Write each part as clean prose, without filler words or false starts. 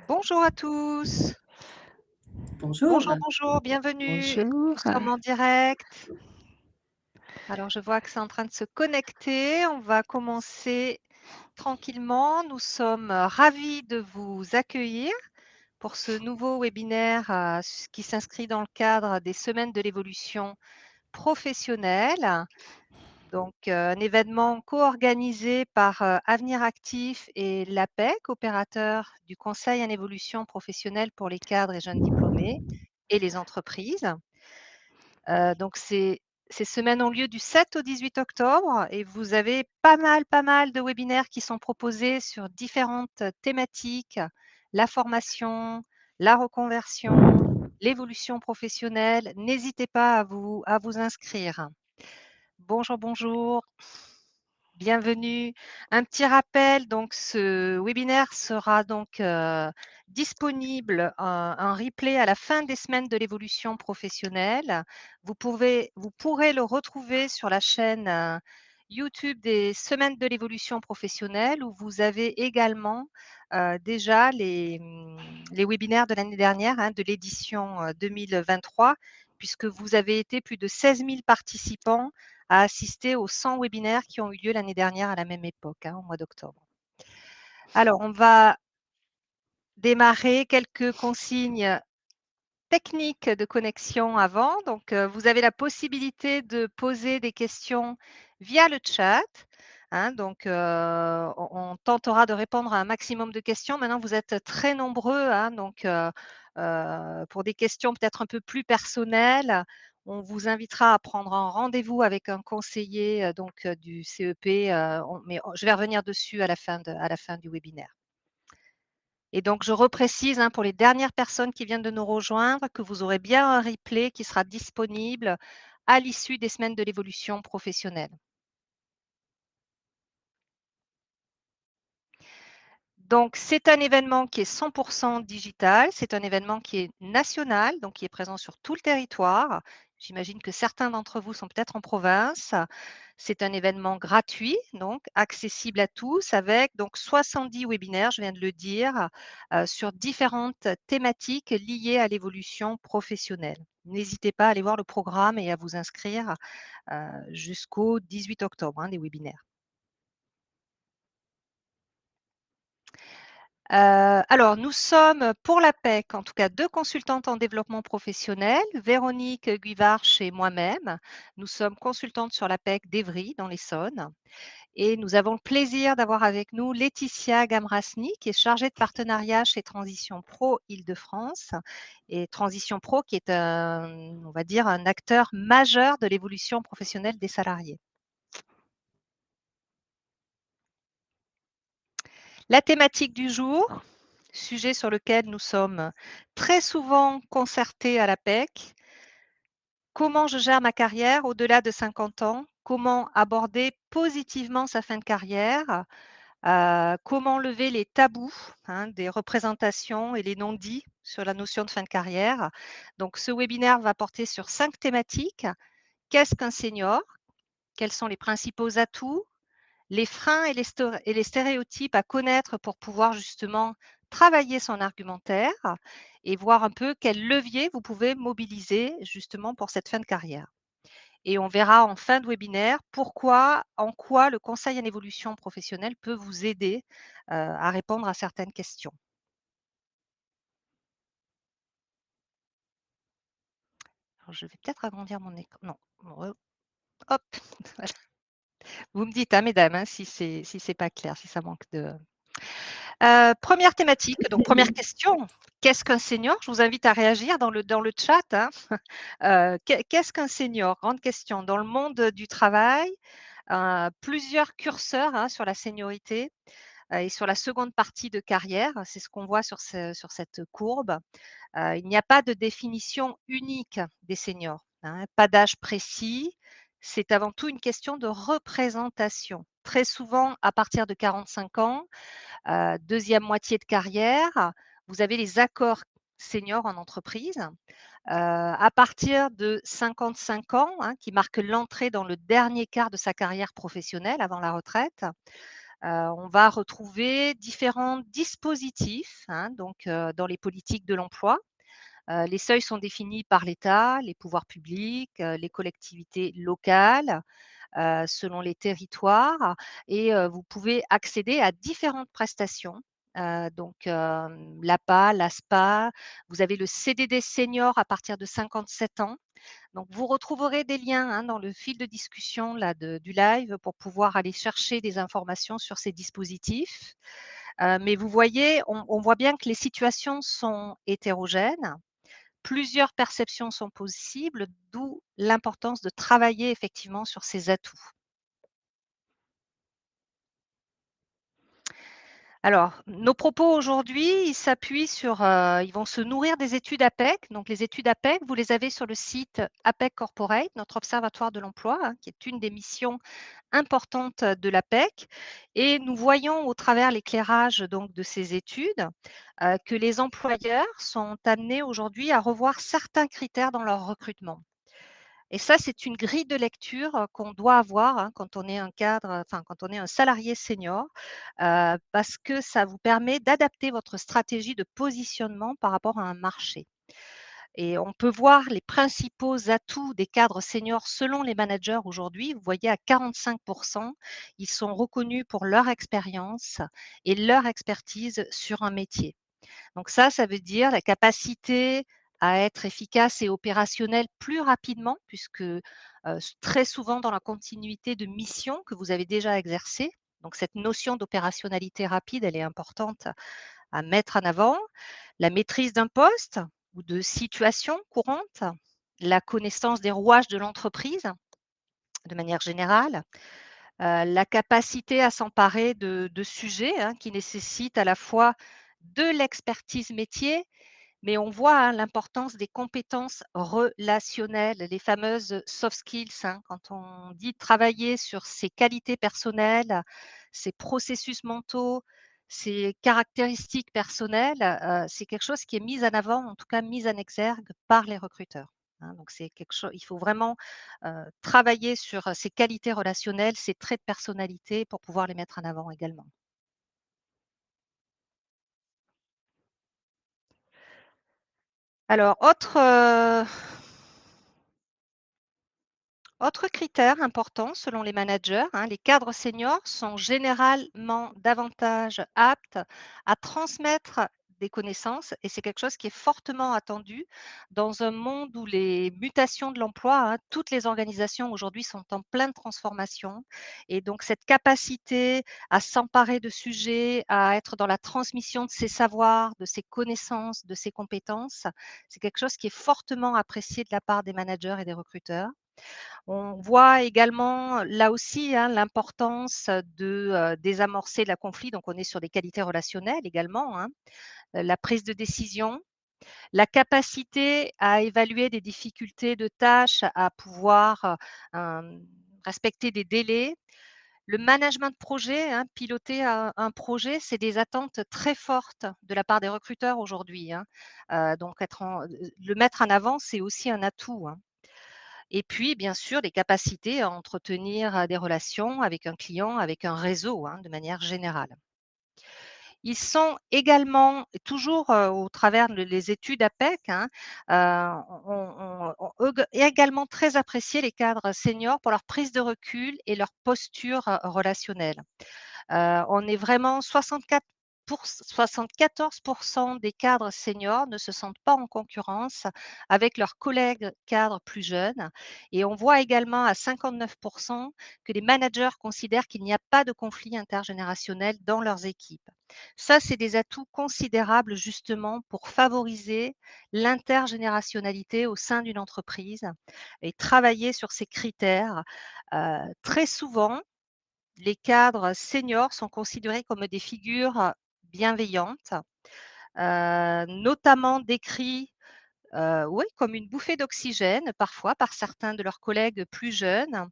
Bonjour à tous. Bonjour. Bonjour, bonjour, bienvenue. Nous Bonjour. sommes en direct. Alors, je vois que c'est en train de se connecter. On va commencer tranquillement. Nous sommes ravis de vous accueillir pour ce nouveau webinaire qui s'inscrit dans le cadre des semaines de l'évolution professionnelle. Donc, un événement co-organisé par Avenir Actif et l'APEC, opérateur du conseil en évolution professionnelle pour les cadres et jeunes diplômés et les entreprises. Donc ces semaines ont lieu du 7 au 18 octobre et vous avez pas mal de webinaires qui sont proposés sur différentes thématiques, la formation, la reconversion, l'évolution professionnelle. N'hésitez pas à vous inscrire. Bonjour, bonjour. Bienvenue. Un petit rappel, donc ce webinaire sera donc disponible en replay à la fin des semaines de l'évolution professionnelle. Vous pourrez le retrouver sur la chaîne YouTube des semaines de l'évolution professionnelle où vous avez également déjà les webinaires de l'année dernière, de l'édition 2023, puisque vous avez été plus de 16 000 participants à assister aux 100 webinaires qui ont eu lieu l'année dernière à la même époque, au mois d'octobre. Alors, on va démarrer quelques consignes techniques de connexion avant. Donc, vous avez la possibilité de poser des questions via le chat. Donc, on tentera de répondre à un maximum de questions. Maintenant, vous êtes très nombreux, donc pour des questions peut-être un peu plus personnelles, on vous invitera à prendre un rendez-vous avec un conseiller du CEP, mais je vais revenir dessus à la fin du webinaire. Et donc, je reprécise pour les dernières personnes qui viennent de nous rejoindre que vous aurez bien un replay qui sera disponible à l'issue des semaines de l'évolution professionnelle. Donc, c'est un événement qui est 100% digital. C'est un événement qui est national, donc qui est présent sur tout le territoire. J'imagine que certains d'entre vous sont peut-être en province. C'est un événement gratuit, donc accessible à tous, avec donc 70 webinaires, je viens de le dire, sur différentes thématiques liées à l'évolution professionnelle. N'hésitez pas à aller voir le programme et à vous inscrire jusqu'au 18 octobre, des webinaires. Alors, nous sommes pour l'APEC, en tout cas 2 consultantes en développement professionnel, Véronique Guivarch et moi-même. Nous sommes consultantes sur l'APEC d'Évry, dans l'Essonne. Et nous avons le plaisir d'avoir avec nous Laetitia Gamrasny, qui est chargée de partenariat chez Transition Pro Île-de-France. Et Transition Pro, qui est on va dire, un acteur majeur de l'évolution professionnelle des salariés. La thématique du jour, sujet sur lequel nous sommes très souvent concertés à l'APEC. Comment je gère ma carrière au-delà de 50 ans? Comment aborder positivement sa fin de carrière? Comment lever les tabous des représentations et les non-dits sur la notion de fin de carrière? Donc, ce webinaire va porter sur 5 thématiques. Qu'est-ce qu'un senior? Quels sont les principaux atouts? Les freins et les stéréotypes à connaître pour pouvoir justement travailler son argumentaire et voir un peu quels leviers vous pouvez mobiliser justement pour cette fin de carrière. Et on verra en fin de webinaire en quoi le conseil en évolution professionnelle peut vous aider à répondre à certaines questions. Alors, je vais peut-être agrandir mon écran. Non, hop, voilà. Vous me dites, mesdames, si c'est pas clair, si ça manque de. Première thématique, donc première question. Qu'est-ce qu'un senior? Je vous invite à réagir dans le chat. Qu'est-ce qu'un senior? Grande question. Dans le monde du travail, plusieurs curseurs sur la seniorité et sur la seconde partie de carrière. C'est ce qu'on voit sur cette courbe. Il n'y a pas de définition unique des seniors, pas d'âge précis. C'est avant tout une question de représentation. Très souvent, à partir de 45 ans, deuxième moitié de carrière, vous avez les accords seniors en entreprise. À partir de 55 ans, qui marque l'entrée dans le dernier quart de sa carrière professionnelle avant la retraite, On va retrouver différents dispositifs, hein, donc dans les politiques de l'emploi. Les seuils sont définis par l'État, les pouvoirs publics, les collectivités locales, selon les territoires et vous pouvez accéder à différentes prestations. L'APA, l'ASPA, vous avez le CDD senior à partir de 57 ans. Donc vous retrouverez des liens, hein, dans le fil de discussion là du live pour pouvoir aller chercher des informations sur ces dispositifs. Mais vous voyez, on voit bien que les situations sont hétérogènes. Plusieurs perceptions sont possibles, d'où l'importance de travailler effectivement sur ces atouts. Alors, nos propos aujourd'hui, ils s'appuient sur, ils vont se nourrir des études APEC. Donc les études APEC, vous les avez sur le site APEC Corporate, notre observatoire de l'emploi, hein, qui est une des missions importantes de l'APEC. Et nous voyons au travers l'éclairage donc de ces études, que les employeurs sont amenés aujourd'hui à revoir certains critères dans leur recrutement. Et ça, c'est une grille de lecture, qu'on doit avoir, hein, quand on est un cadre, enfin quand on est un salarié senior, parce que ça vous permet d'adapter votre stratégie de positionnement par rapport à un marché. Et on peut voir les principaux atouts des cadres seniors selon les managers aujourd'hui. Vous voyez à 45 ils sont reconnus pour leur expérience et leur expertise sur un métier. Donc ça veut dire la capacité à être efficace et opérationnel plus rapidement puisque, très souvent dans la continuité de mission que vous avez déjà exercée. Donc cette notion d'opérationnalité rapide, elle est importante à mettre en avant. La maîtrise d'un poste ou de situation courante, la connaissance des rouages de l'entreprise de manière générale, la capacité à s'emparer de sujets, hein, qui nécessitent à la fois de l'expertise métier, mais on voit, hein, l'importance des compétences relationnelles, les fameuses soft skills, hein. Quand on dit travailler sur ses qualités personnelles, ses processus mentaux, ses caractéristiques personnelles, c'est quelque chose qui est mis en avant, en tout cas mis en exergue par les recruteurs, hein. Donc c'est quelque chose, il faut vraiment, travailler sur, ses qualités relationnelles, ses traits de personnalité pour pouvoir les mettre en avant également. Alors autre critère important selon les managers, hein, les cadres seniors sont généralement davantage aptes à transmettre des connaissances et c'est quelque chose qui est fortement attendu dans un monde où les mutations de l'emploi, hein, toutes les organisations aujourd'hui sont en pleine transformation et donc cette capacité à s'emparer de sujets, à être dans la transmission de ses savoirs, de ses connaissances, de ses compétences, c'est quelque chose qui est fortement apprécié de la part des managers et des recruteurs. On voit également là aussi, hein, l'importance de, désamorcer la conflit, donc on est sur des qualités relationnelles également, hein, la prise de décision, la capacité à évaluer des difficultés de tâches, à pouvoir, respecter des délais. Le management de projet, hein, piloter un projet, c'est des attentes très fortes de la part des recruteurs aujourd'hui, hein, donc le mettre en avant, c'est aussi un atout, hein. Et puis, bien sûr, les capacités à entretenir, des relations avec un client, avec un réseau, hein, de manière générale. Ils sont également, toujours, au travers de les études APEC, hein, également très appréciés les cadres seniors pour leur prise de recul et leur posture, relationnelle. On est vraiment 74 des cadres seniors ne se sentent pas en concurrence avec leurs collègues cadres plus jeunes et on voit également à 59 que les managers considèrent qu'il n'y a pas de conflit intergénérationnel dans leurs équipes. Ça, c'est des atouts considérables justement pour favoriser l'intergénérationnalité au sein d'une entreprise et travailler sur ces critères. Très souvent, les cadres seniors sont considérés comme des figures bienveillantes, notamment décrits, oui, comme une bouffée d'oxygène parfois par certains de leurs collègues plus jeunes,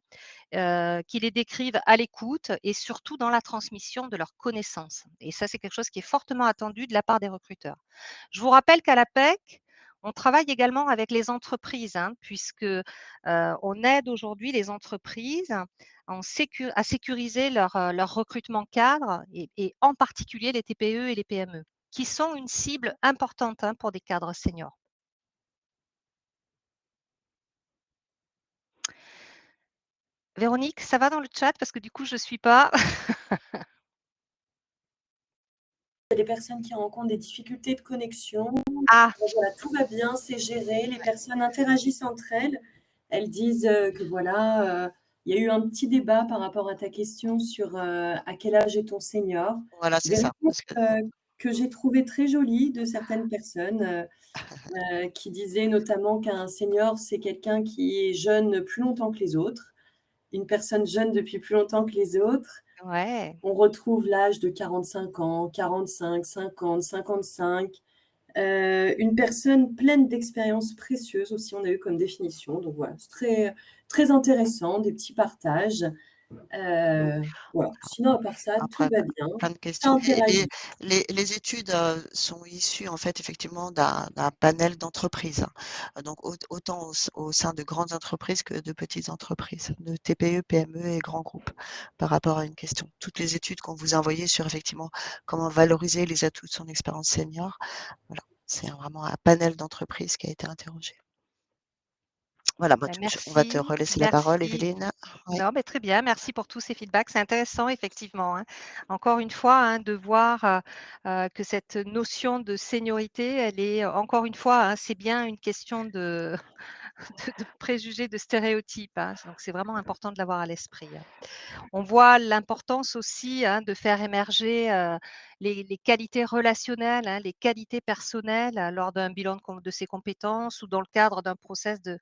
qui les décrivent à l'écoute et surtout dans la transmission de leurs connaissances et ça, c'est quelque chose qui est fortement attendu de la part des recruteurs. Je vous rappelle qu'à l'APEC, on travaille également avec les entreprises, hein, puisque, on aide aujourd'hui les entreprises à sécuriser leur recrutement cadre et en particulier les TPE et les PME, qui sont une cible importante, hein, pour des cadres seniors. Véronique, ça va dans le chat? Parce que du coup, je suis pas. Il y a des personnes qui rencontrent des difficultés de connexion. Ah, Voilà, tout va bien, c'est géré. Les personnes interagissent entre elles. Elles disent que voilà, il y a eu un petit débat par rapport à ta question sur à quel âge est ton senior. Voilà, c'est Des ça. réponses Parce que que j'ai trouvées très jolies de certaines personnes qui disaient notamment qu'un senior, c'est quelqu'un qui est jeune plus longtemps que les autres, une personne jeune depuis plus longtemps que les autres. ouais. On retrouve l'âge de 45 ans, 45, 50, 55. Une personne pleine d'expériences précieuses aussi, on a eu comme définition. Donc voilà, c'est très, très intéressant, des petits partages. Voilà. Sinon, à part ça, tout après, va bien. plein de Ça questions. interagit. Les études sont issues en fait effectivement d'un panel d'entreprises. Donc autant au sein de grandes entreprises que de petites entreprises, de TPE, PME et grands groupes par rapport à une question. Toutes les études qu'on vous a envoyées sur effectivement comment valoriser les atouts de son expérience senior, voilà, c'est vraiment un panel d'entreprises qui a été interrogé. Voilà, Bah, on va te merci, relaisser la parole, merci. Evelyne. Oui. Non, mais très bien, merci pour tous ces feedbacks. C'est intéressant effectivement, hein. Encore une fois, hein, de voir, que cette notion de seniorité, elle est encore une fois, hein, c'est bien une question de de préjugés, de stéréotypes, hein. Donc c'est vraiment important de l'avoir à l'esprit, hein. On voit l'importance aussi, hein, de faire émerger, les qualités relationnelles, hein, les qualités personnelles, lors d'un bilan de ses compétences ou dans le cadre d'un process de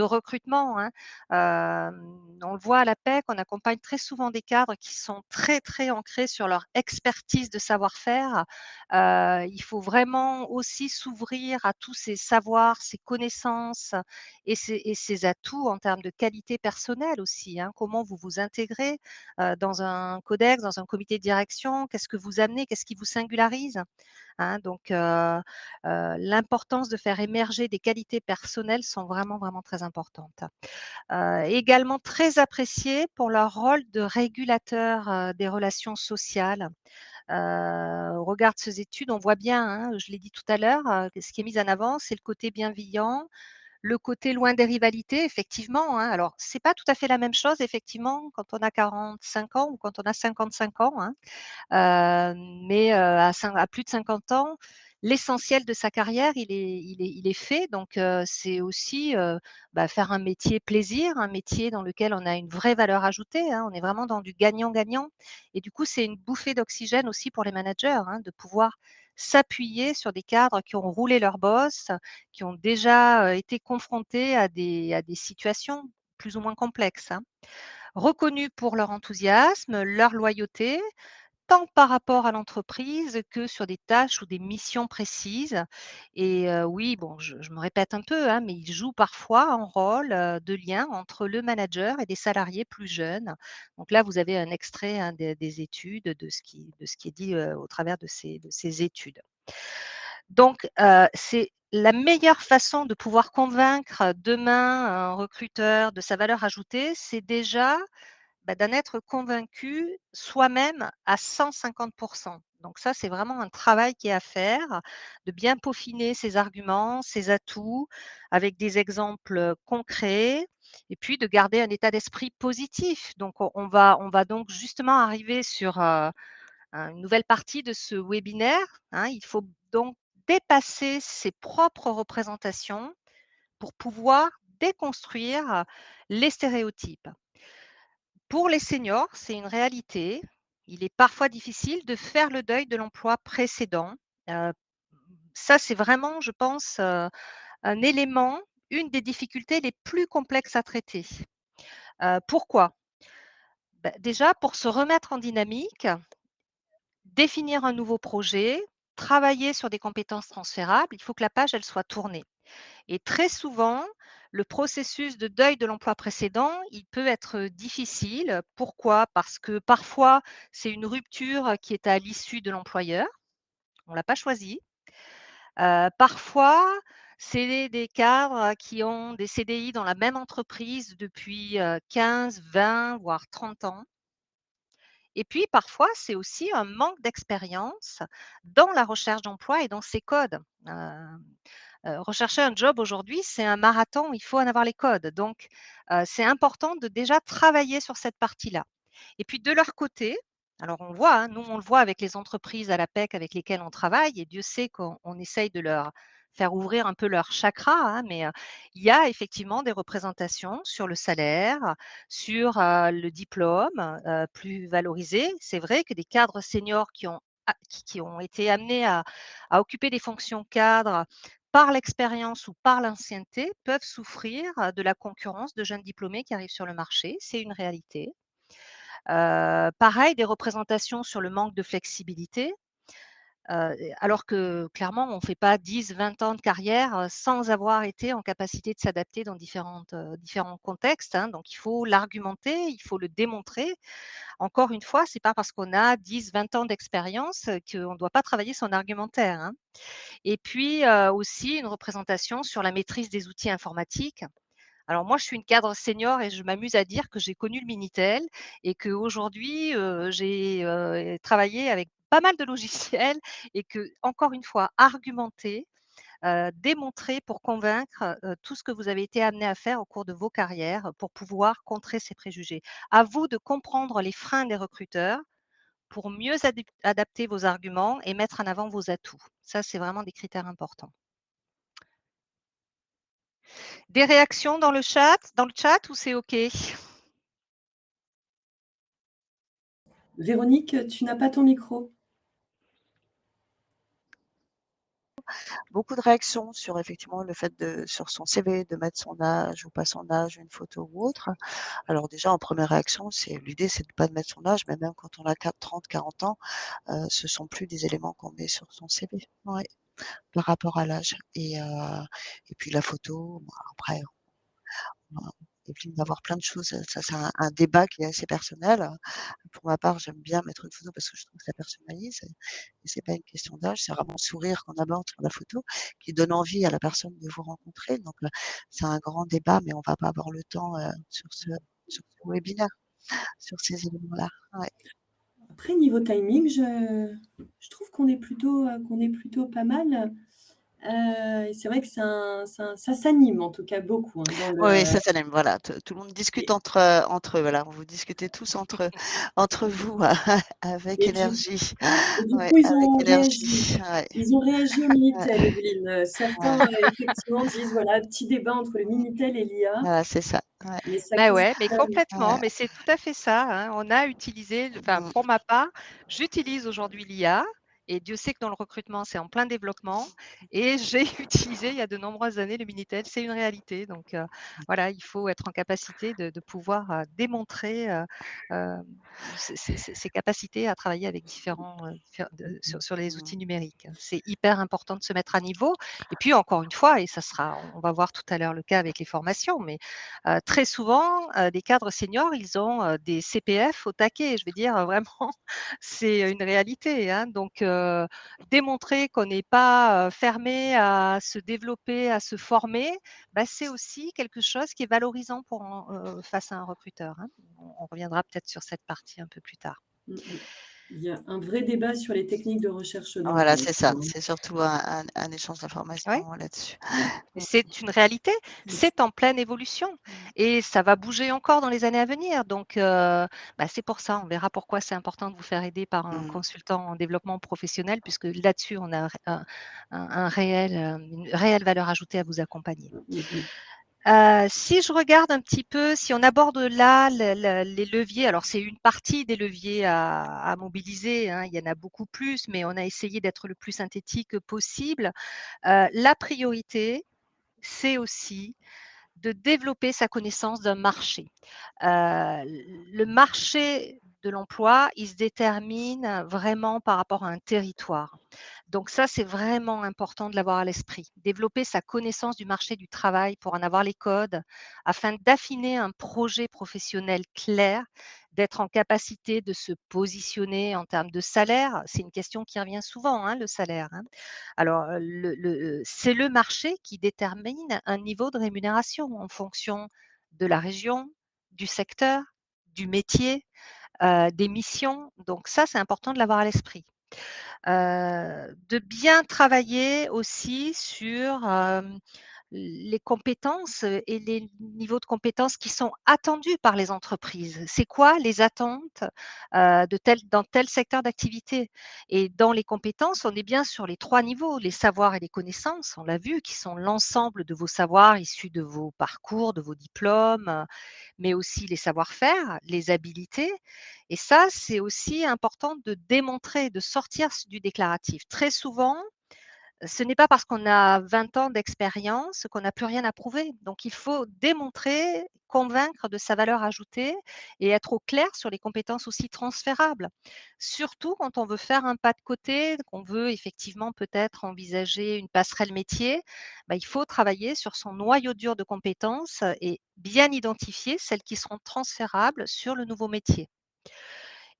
recrutement, hein. On le voit à l'APEC, on accompagne très souvent des cadres qui sont très, très ancrés sur leur expertise de savoir-faire. Il faut vraiment aussi s'ouvrir à tous ces savoirs, ces connaissances et ces atouts en termes de qualité personnelle aussi, hein. Comment vous vous intégrez, dans un codex, dans un comité de direction? Qu'est-ce que vous amenez? Qu'est-ce qui vous singularise? Hein, donc l'importance de faire émerger des qualités personnelles sont vraiment, vraiment très importantes. Également très appréciées pour leur rôle de régulateur, des relations sociales. Au regard de ces études, on voit bien, hein, je l'ai dit tout à l'heure, que ce qui est mis en avant, c'est le côté bienveillant, le côté loin des rivalités, effectivement, hein. Alors, c'est pas tout à fait la même chose, effectivement, quand on a 45 ans ou quand on a 55 ans, hein. Mais à plus de 50 ans, l'essentiel de sa carrière, il est fait. Donc c'est aussi, faire un métier plaisir, un métier dans lequel on a une vraie valeur ajoutée, hein. On est vraiment dans du gagnant-gagnant et du coup, c'est une bouffée d'oxygène aussi pour les managers, hein, de pouvoir s'appuyer sur des cadres qui ont roulé leur bosse, qui ont déjà, été confrontés à des situations plus ou moins complexes, hein. Reconnus pour leur enthousiasme, leur loyauté, tant par rapport à l'entreprise que sur des tâches ou des missions précises et oui, bon, je me répète un peu, hein, mais ils jouent parfois un rôle, de lien entre le manager et des salariés plus jeunes. Donc là, vous avez un extrait, hein, des études, de ce qui est dit, au travers de ces études. Donc c'est la meilleure façon de pouvoir convaincre demain un recruteur de sa valeur ajoutée, c'est déjà d'en être convaincu soi-même à 150. Donc ça, c'est vraiment un travail qui est à faire, de bien peaufiner ses arguments, ses atouts, avec des exemples, concrets et puis de garder un état d'esprit positif. Donc on va donc justement arriver sur, une nouvelle partie de ce webinaire, hein. Il faut donc dépasser ses propres représentations pour pouvoir déconstruire, les stéréotypes. Pour les seniors, c'est une réalité. Il est parfois difficile de faire le deuil de l'emploi précédent. Heu, Ça, c'est vraiment, je pense, un élément, une des difficultés les plus complexes à traiter. Pourquoi? Déjà pour se remettre en dynamique, définir un nouveau projet, travailler sur des compétences transférables, il faut que la page, elle soit tournée. Et très souvent, le processus de deuil de l'emploi précédent, il peut être difficile. Pourquoi? Parce que parfois, c'est une rupture qui est à l'issue de l'employeur. On ne l'a pas choisi. Parfois, C'est des cadres qui ont des CDI dans la même entreprise depuis 15, 20, voire 30 ans. Et puis parfois, c'est aussi un manque d'expérience dans la recherche d'emploi et dans ces codes. Rechercher un job aujourd'hui, c'est un marathon, il faut en avoir les codes. Donc, c'est important de déjà travailler sur cette partie-là. Et puis de leur côté, alors on voit, hein, nous on le voit avec les entreprises à l'APEC avec lesquelles on travaille et Dieu sait qu'on essaye de leur faire ouvrir un peu leur chakra, hein, mais il y a effectivement des représentations sur le salaire, sur le diplôme plus valorisé. C'est vrai que des cadres seniors qui ont été amenés à occuper des fonctions cadres par l'expérience ou par l'ancienneté peuvent souffrir de la concurrence de jeunes diplômés qui arrivent sur le marché. C'est une réalité. Pareil, des représentations sur le manque de flexibilité, alors que clairement, on ne fait pas 10-20 ans de carrière, sans avoir été en capacité de s'adapter dans différents contextes, hein. Donc il faut l'argumenter, il faut le démontrer. Encore une fois, c'est pas parce qu'on a 10-20 ans d'expérience, qu'on ne doit pas travailler son argumentaire, hein. Et puis, aussi une représentation sur la maîtrise des outils informatiques. Alors moi, je suis une cadre senior et je m'amuse à dire que j'ai connu le Minitel et qu'aujourd'hui, j'ai, travaillé avec pas mal de logiciels et que, encore une fois, argumenter, démontrer pour convaincre, tout ce que vous avez été amené à faire au cours de vos carrières pour pouvoir contrer ces préjugés. À vous de comprendre les freins des recruteurs pour mieux adapter vos arguments et mettre en avant vos atouts. Ça, c'est vraiment des critères importants. Des réactions dans le chat ou c'est OK? Véronique, tu n'as pas ton micro. Beaucoup de réactions sur effectivement le fait sur son CV, de mettre son âge ou pas son âge, une photo ou autre. Alors déjà, en première réaction, l'idée, c'est de pas de mettre son âge, mais même quand on a 30, 40 ans, ce sont plus des éléments qu'on met sur son CV. Ouais, par rapport à l'âge et puis la photo, bah, après, on évite d'avoir plein de choses, ça c'est un débat qui est assez personnel. Pour ma part, j'aime bien mettre une photo parce que je trouve que ça personnalise et c'est pas une question d'âge, c'est vraiment le sourire qu'on aborde sur la photo qui donne envie à la personne de vous rencontrer. Donc, c'est un grand débat, mais on va pas avoir le temps, sur ce webinaire, sur ces éléments-là. Ouais. Après, niveau timing, je trouve qu'on est plutôt pas mal. Et c'est vrai que ça s'anime en tout cas beaucoup, hein, dans Oui, le. ça l'aime, voilà, tout le monde discute entre eux, voilà, vous discutez tous entre vous avec Et du énergie. et du Ouais, coup, ils avec ont réagi. énergie, ouais, Ils ont réagi au ouais, Minitel, Evelyne. Certains, ouais, effectivement, disent, voilà, petit débat entre le Minitel et l'IA, voilà, c'est ça, ouais, mais ça Bah ouais, mais questionne. complètement, ouais, mais c'est tout à fait ça, hein. On a utilisé, enfin mmh, pour ma part, j'utilise aujourd'hui l'IA et Dieu sait que dans le recrutement, c'est en plein développement et j'ai utilisé il y a de nombreuses années le Minitel, c'est une réalité. Donc voilà, il faut être en capacité de pouvoir démontrer euh, ses capacités à travailler avec sur les outils numériques. C'est hyper important de se mettre à niveau. Et puis encore une fois, et on va voir tout à l'heure le cas avec les formations, mais très souvent, les cadres seniors, ils ont, des CPF au taquet. Je veux dire, vraiment, c'est une réalité, hein. Donc démontrer qu'on n'est pas, fermé à se développer, à se former, bah, c'est aussi quelque chose qui est valorisant face à un recruteur, hein. On reviendra peut-être sur cette partie un peu plus tard. Mmh mh. Il y a un vrai débat sur les techniques de recherche voilà, d'emploi. c'est ça, c'est surtout un échange d'informations Oui. là-dessus. C'est une réalité, Mmh. c'est en pleine évolution et ça va bouger encore dans les années à venir. Donc, bah, c'est pour ça, on verra pourquoi c'est important de vous faire aider par un Mmh. consultant en développement professionnel puisque là-dessus, on a une réelle valeur ajoutée à vous accompagner. Mmh mh. Si je regarde un petit peu, si on aborde là les leviers, alors c'est une partie des leviers à mobiliser, hein, il y en a beaucoup plus, mais on a essayé d'être le plus synthétique possible. La priorité, c'est aussi de développer sa connaissance d'un marché. Le marché de l'emploi, il se détermine vraiment par rapport à un territoire. Donc ça, c'est vraiment important de l'avoir à l'esprit. Développer sa connaissance du marché du travail pour en avoir les codes afin d'affiner un projet professionnel clair, d'être en capacité de se positionner en termes de salaire. C'est une question qui revient souvent, hein, le salaire, hein. Alors, c'est le marché qui détermine un niveau de rémunération en fonction de la région, du secteur, du métier, des missions. Donc ça, c'est important de l'avoir à l'esprit. De bien travailler aussi sur, les compétences, et les niveaux de compétences qui sont attendus par les entreprises. C'est quoi les attentes, dans tel secteur d'activité? Et dans les compétences, on est bien sur les 3 niveaux, les savoirs et les connaissances, on l'a vu, qui sont l'ensemble de vos savoirs issus de vos parcours, de vos diplômes, mais aussi les savoir-faire, les habilités. Et ça, c'est aussi important de démontrer, de sortir du déclaratif. Très souvent, ce n'est pas parce qu'on a 20 ans d'expérience qu'on n'a plus rien à prouver. Donc il faut démontrer, convaincre de sa valeur ajoutée et être au clair sur les compétences aussi transférables. Surtout quand on veut faire un pas de côté, qu'on veut effectivement peut-être envisager une passerelle métier, bah, il faut travailler sur son noyau dur de compétences et bien identifier celles qui seront transférables sur le nouveau métier.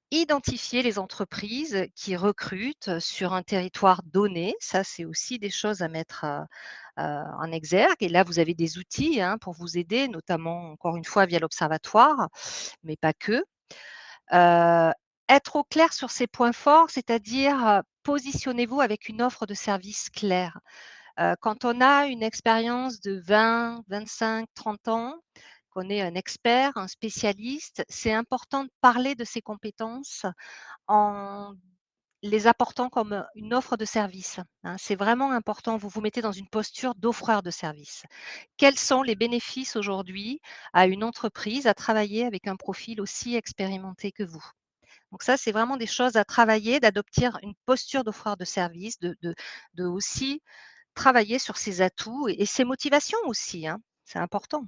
Identifier les entreprises qui recrutent sur un territoire donné, ça c'est aussi des choses à mettre, en exergue, et là vous avez des outils, hein, pour vous aider, notamment encore une fois via l'observatoire, mais pas que. Heu, Être au clair sur ses points forts, c'est-à-dire, positionnez-vous avec une offre de service claire. Quand on a une expérience de 20, 25, 30 ans, qu'on est un expert, un spécialiste, c'est important de parler de ses compétences en les apportant comme une offre de service, hein. C'est vraiment important. Vous vous mettez dans une posture d'offreur de service. Quels sont les bénéfices aujourd'hui à une entreprise à travailler avec un profil aussi expérimenté que vous? Donc ça, c'est vraiment des choses à travailler, d'adopter une posture d'offreur de service, de aussi travailler sur ses atouts et ses motivations aussi, hein. C'est important.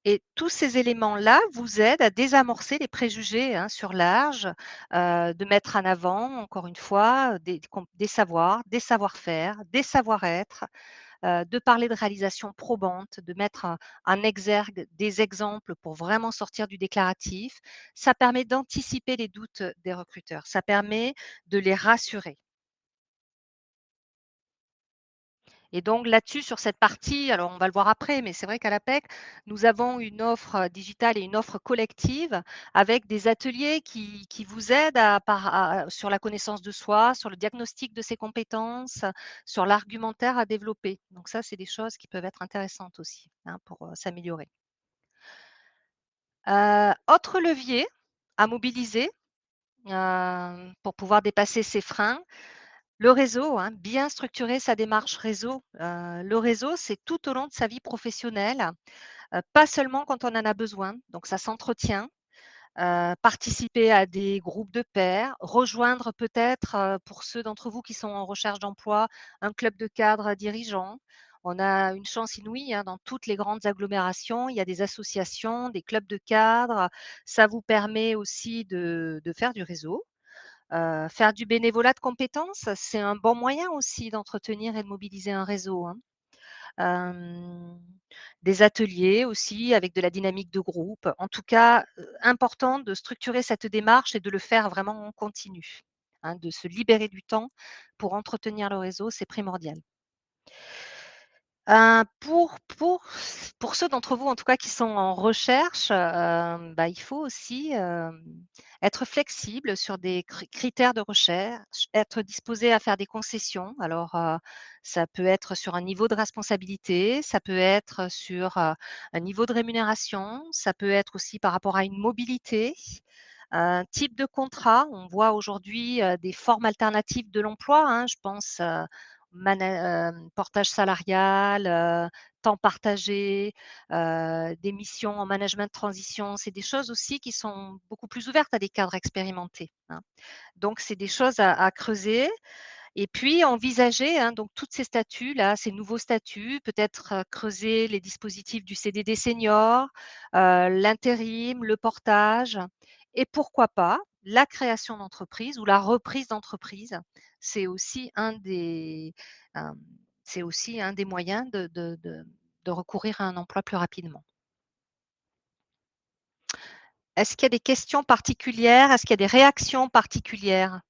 Et tous ces éléments-là vous aident à désamorcer les préjugés, hein, sur l'âge, de mettre en avant, encore une fois, des savoirs, des savoir-faire, des savoir-être, de parler de réalisations probantes, de mettre en exergue des exemples pour vraiment sortir du déclaratif. Ça permet d'anticiper les doutes des recruteurs, ça permet de les rassurer. Et donc là-dessus, sur cette partie, alors on va le voir après, mais c'est vrai qu'à l'APEC, nous avons une offre digitale et une offre collective avec des ateliers qui vous aident sur la connaissance de soi, sur le diagnostic de ses compétences, sur l'argumentaire à développer. Donc ça, c'est des choses qui peuvent être intéressantes aussi, hein, pour s'améliorer. Autre levier à mobiliser pour pouvoir dépasser ces freins, le réseau, hein, bien structurer sa démarche réseau. Le réseau, c'est tout au long de sa vie professionnelle, pas seulement quand on en a besoin, donc ça s'entretient. Participer à des groupes de pairs, rejoindre peut-être, pour ceux d'entre vous qui sont en recherche d'emploi, un club de cadres dirigeants. On a une chance inouïe, hein, dans toutes les grandes agglomérations, il y a des associations, des clubs de cadres. Ça vous permet aussi de faire du réseau. Faire du bénévolat de compétences, c'est un bon moyen aussi d'entretenir et de mobiliser un réseau, hein. Hem, des ateliers aussi avec de la dynamique de groupe. En tout cas, important de structurer cette démarche et de le faire vraiment en continu, hein, de se libérer du temps pour entretenir le réseau, c'est primordial. Pour ceux d'entre vous, en tout cas, qui sont en recherche, bah, il faut aussi, être flexible sur des critères de recherche, être disposé à faire des concessions. Alors, ça peut être sur un niveau de responsabilité, ça peut être sur, un niveau de rémunération, ça peut être aussi par rapport à une mobilité, un type de contrat. On voit aujourd'hui, des formes alternatives de l'emploi, hein. Je pense, portage salarial, temps partagé, des missions en management de transition. C'est des choses aussi qui sont beaucoup plus ouvertes à des cadres expérimentés, hein. Donc c'est des choses à creuser et puis envisager, hein, donc toutes ces statuts-là, ces nouveaux statuts, peut-être, creuser les dispositifs du CDD senior, l'intérim, le portage et pourquoi pas la création d'entreprise ou la reprise d'entreprise. C'est aussi un des, hem, c'est aussi un des moyens de recourir à un emploi plus rapidement. Est-ce qu'il y a des questions particulières? Est-ce qu'il y a des réactions particulières